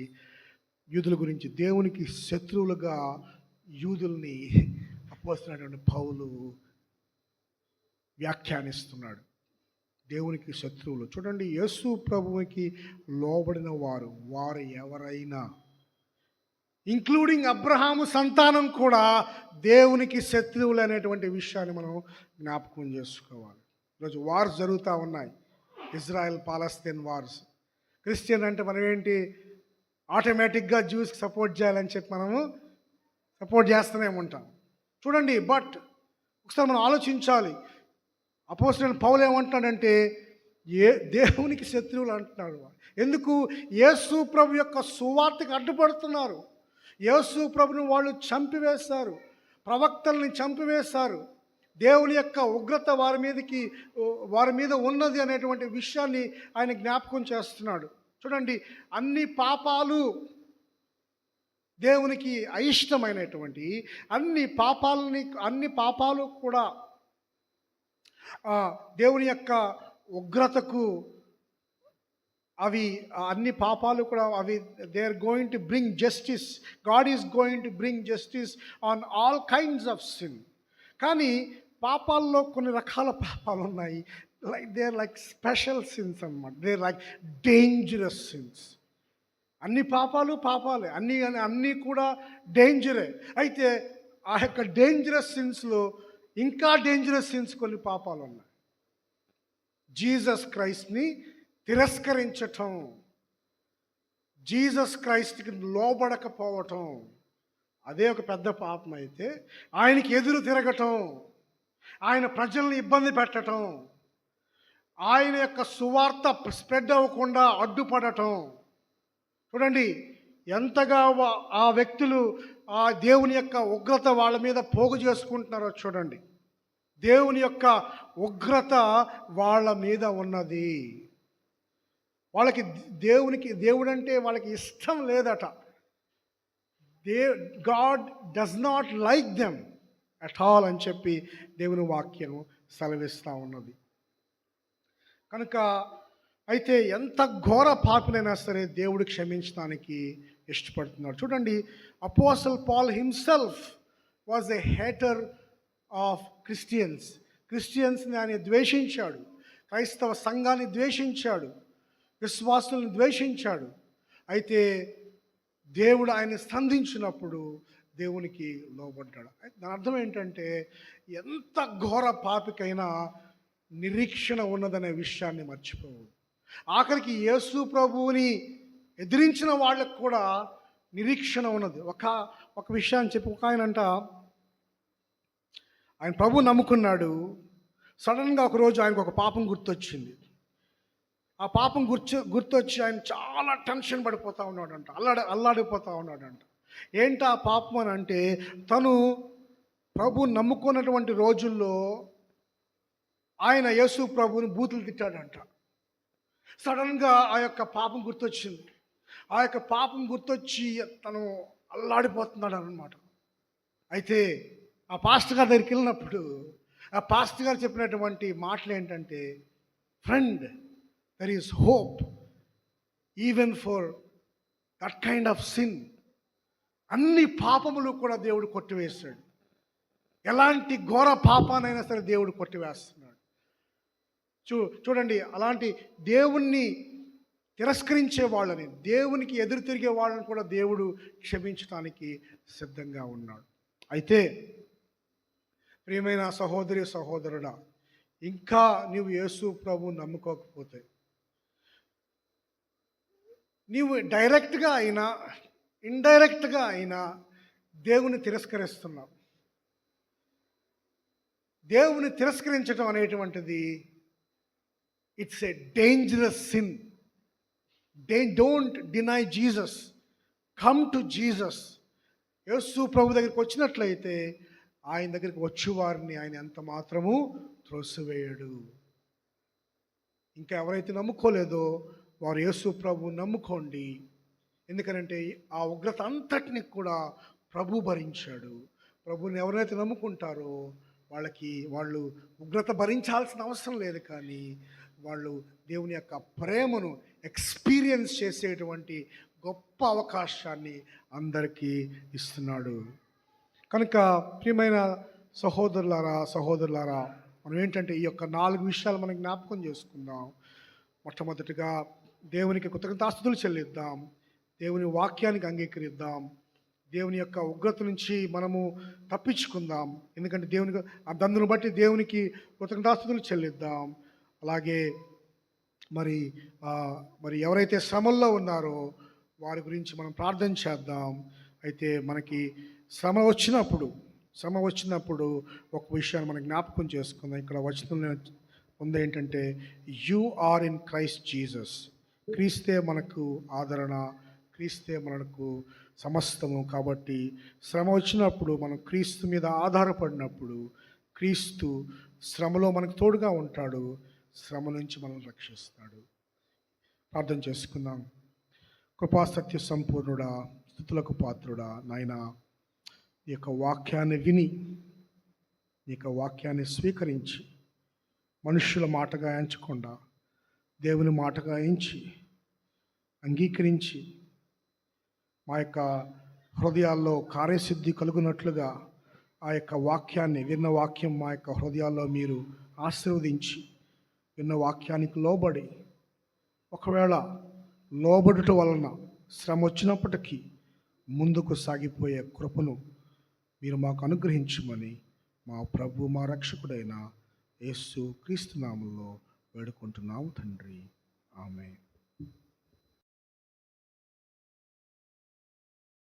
యూదుల గురించి, దేవునికి శత్రువులుగా యూదుల్ని అపోస్తలుడైన పౌలు వ్యాఖ్యానిస్తున్నాడు. దేవునికి శత్రువులు. చూడండి, యేసు ప్రభువుకి లోబడిన వారు ఎవరైనా, ఇంక్లూడింగ్ అబ్రహాము సంతానం కూడా దేవునికి శత్రువులు అనేటువంటి విషయాన్ని మనం జ్ఞాపకం చేసుకోవాలి. ఈరోజు వార్స్ జరుగుతూ ఉన్నాయి, ఇజ్రాయెల్ పాలస్తీన్ వార్స్. క్రిస్టియన్ అంటే మనం ఏంటి, ఆటోమేటిక్గా జ్యూస్కి సపోర్ట్ చేయాలని చెప్పి మనము సపోర్ట్ చేస్తూనే ఉంటాం. చూడండి, బట్ ఒకసారి మనం ఆలోచించాలి. అపోస్తలుడైన పౌలు ఏమంటున్నాడంటే దేవునికి శత్రువులు అంటున్నాడు. ఎందుకు? యేసు ప్రభు యొక్క సువార్తకు అడ్డుపడుతున్నారు. యేసు ప్రభుని వాళ్ళు చంపివేస్తారు, ప్రవక్తల్ని చంపివేస్తారు. దేవుని యొక్క ఉగ్రత వారి మీద ఉన్నది అనేటువంటి విషయాన్ని ఆయన జ్ఞాపకం చేస్తున్నాడు. చూడండి, అన్ని దేవునికి అయిష్టమైనటువంటి అన్ని పాపాలు కూడా దేవుని యొక్క ఉగ్రతకు అన్ని పాపాలు కూడా they are going to bring justice. God is going to bring justice on all kinds of sin. కానీ పాపాల్లో కొన్ని రకాల పాపాలు ఉన్నాయి. They are like special sins అన్నమాట. They are like dangerous sins. అన్ని పాపాలే, అన్నీ కూడా డేంజరే. అయితే ఆ యొక్క డేంజరస్ సిన్స్లో ఇంకా డేంజరస్ సిన్స్ కొన్ని పాపాలు ఉన్నాయి. జీసస్ క్రైస్ట్ని తిరస్కరించటం, జీసస్ క్రైస్ట్కి లోబడకపోవటం, అదే ఒక పెద్ద పాపం. అయితే ఆయనకి ఎదురు తిరగటం, ఆయన ప్రజల్ని ఇబ్బంది పెట్టడం, ఆయన యొక్క సువార్త స్ప్రెడ్ అవ్వకుండా అడ్డుపడటం. చూడండి, ఎంతగా ఆ వ్యక్తులు ఆ దేవుని యొక్క ఉగ్రత వాళ్ళ మీద పోగు చేసుకుంటున్నారో చూడండి. దేవుని యొక్క ఉగ్రత వాళ్ళ మీద ఉన్నది. వాళ్ళకి దేవుడంటే వాళ్ళకి ఇష్టం లేదట. God does not like them at all అని చెప్పి దేవుని వాక్యం సెలవిస్తూ ఉన్నది. కనుక అయితే ఎంత ఘోర పాపినైనా సరే దేవుడు క్షమించడానికి ఇష్టపడుతున్నాడు. చూడండి, apostle Paul himself was a hater of క్రిస్టియన్స్ని ఆయన ద్వేషించాడు, క్రైస్తవ సంఘాన్ని ద్వేషించాడు, విశ్వాసులను ద్వేషించాడు. అయితే దేవుడు ఆయన స్పందించినప్పుడు దేవునికి లోబడ్డాడు. దాని అర్థం ఏంటంటే ఎంత ఘోర పాపికైనా నిరీక్షణ ఉన్నదనే విషయాన్ని మర్చిపోవద్దు. ఆఖరికి యేసు ప్రభువుని ఎదిరించిన వాళ్ళకు కూడా నిరీక్షణ ఉన్నది. ఒక విషయాన్ని చెప్పి ఆయన ప్రభు నమ్ముకున్నాడు. సడన్గా ఒకరోజు ఆయనకు ఒక పాపం గుర్తొచ్చింది. ఆ పాపం గుర్తొచ్చి ఆయన చాలా టెన్షన్ పడిపోతూ ఉన్నాడంట, అల్లాడిపోతూ ఉన్నాడంట. ఏంటి ఆ పాపం అని అంటే, తను ప్రభు నమ్ముకున్నటువంటి రోజుల్లో ఆయన యేసు ప్రభుని బూతులు తిట్టాడంట. సడన్గా ఆ యొక్క పాపం గుర్తొచ్చింది. ఆ యొక్క పాపం గుర్తొచ్చి తను అల్లాడిపోతున్నాడు అన్నమాట. అయితే ఆ పాస్టర్ గారి దగ్గరికి వెళ్ళినప్పుడు ఆ పాస్టర్ గారు చెప్పినటువంటి మాటలు ఏంటంటే, friend, there is hope even for that kind of sin. అన్ని పాపములు కూడా దేవుడు కొట్టివేస్తాడు. ఎలాంటి ఘోర పాపానైనా సరే దేవుడు కొట్టివేస్తున్నాడు. చూడండి, అలాంటి దేవుణ్ణి తిరస్కరించే వాళ్ళని, దేవునికి ఎదురు తిరిగే వాళ్ళని కూడా దేవుడు క్షమించడానికి సిద్ధంగా ఉన్నాడు. అయితే ప్రియమైన సహోదరి సహోదరుడా, ఇంకా నీవు యేసు ప్రభు నమ్ముకోకపోతే, నీవు డైరెక్ట్గా అయినా ఇండైరెక్ట్గా అయినా దేవుని తిరస్కరిస్తున్నావు. దేవుని తిరస్కరించడం అనేటువంటిది it's a dangerous sin. Don't deny Jesus, come to Jesus. Yesu ప్రభు దగ్గరికి వచ్చినట్లయితే ఆయన దగ్గరికి వచ్చేవారిని ఆయన ఎంత మాత్రము త్రోసివేయడు. ఇంకా ఎవరైతే నమ్ముకోలేదో వారు యేసు ప్రభు నమ్ముకోండి. ఎందుకనంటే ఆ ఉగ్రత అంతటిని కూడా ప్రభు భరించాడు. ప్రభుని ఎవరైతే నమ్ముకుంటారో వాళ్ళు ఉగ్రత భరించాల్సిన అవసరం లేదు, కానీ వాళ్ళు దేవుని యొక్క ప్రేమను ఎక్స్పీరియన్స్ చేసేటువంటి గొప్ప అవకాశాన్ని అందరికీ ఇస్తున్నాడు. కనుక ప్రియమైన సహోదరులారా మనం ఏంటంటే ఈ యొక్క 4 విషయాలు మనం జ్ఞాపకం చేసుకుందాం. మొట్టమొదటిగా దేవునికి కృతజ్ఞతాస్తుతులు చెల్లిద్దాం. దేవుని వాక్యానికి అంగీకరిద్దాం. దేవుని యొక్క ఉగ్రత నుంచి మనము తప్పించుకుందాం. ఎందుకంటే దేవునికి దందును బట్టి దేవునికి కృతజ్ఞతాస్తుతులు చెల్లిద్దాం. అలాగే మరి మరి ఎవరైతే శ్రమల్లో ఉన్నారో వారి గురించి మనం ప్రార్థన చేద్దాం. అయితే మనకి శ్రమ వచ్చినప్పుడు ఒక విషయాన్ని మనం జ్ఞాపకం చేసుకుందాం. ఇక్కడ వచనంలో ఉంది ఏంటంటే, you are in Christ Jesus. క్రీస్తే మనకు ఆదరణ, క్రీస్తే మనకు సమస్తము. కాబట్టి శ్రమ వచ్చినప్పుడు మనం క్రీస్తు మీద ఆధారపడినప్పుడు క్రీస్తు శ్రమలో మనకు తోడుగా ఉంటాడు, శ్రమ నుంచి మనల్ని రక్షిస్తాడు. ప్రార్థన చేసుకుందాం. కృపా సత్య సంపూర్ణుడా, స్తుతులకు పాత్రుడా, నాయనా ఈ యొక్క వాక్యాన్ని విని ఈ యొక్క వాక్యాన్ని స్వీకరించి మనుష్యుల మాటగా ఎంచకుండా దేవుని మాటగా ఎంచి అంగీకరించి మా యొక్క హృదయాల్లో కార్యసిద్ధి కలుగునట్లుగా ఆ యొక్క వాక్యాన్ని విన్న వాక్యం మా యొక్క హృదయాల్లో మీరు ఆశీర్వదించి విన్న వాక్యానికి లోబడి ఒకవేళ లోబడుట వలన శ్రమ వచ్చినప్పటికీ ముందుకు సాగిపోయే కృపను మీరు మాకు అనుగ్రహించమని మా ప్రభు మా రక్షకుడైన యేసు క్రీస్తు నామములో వేడుకుంటున్నాము తండ్రి. ఆమేన్.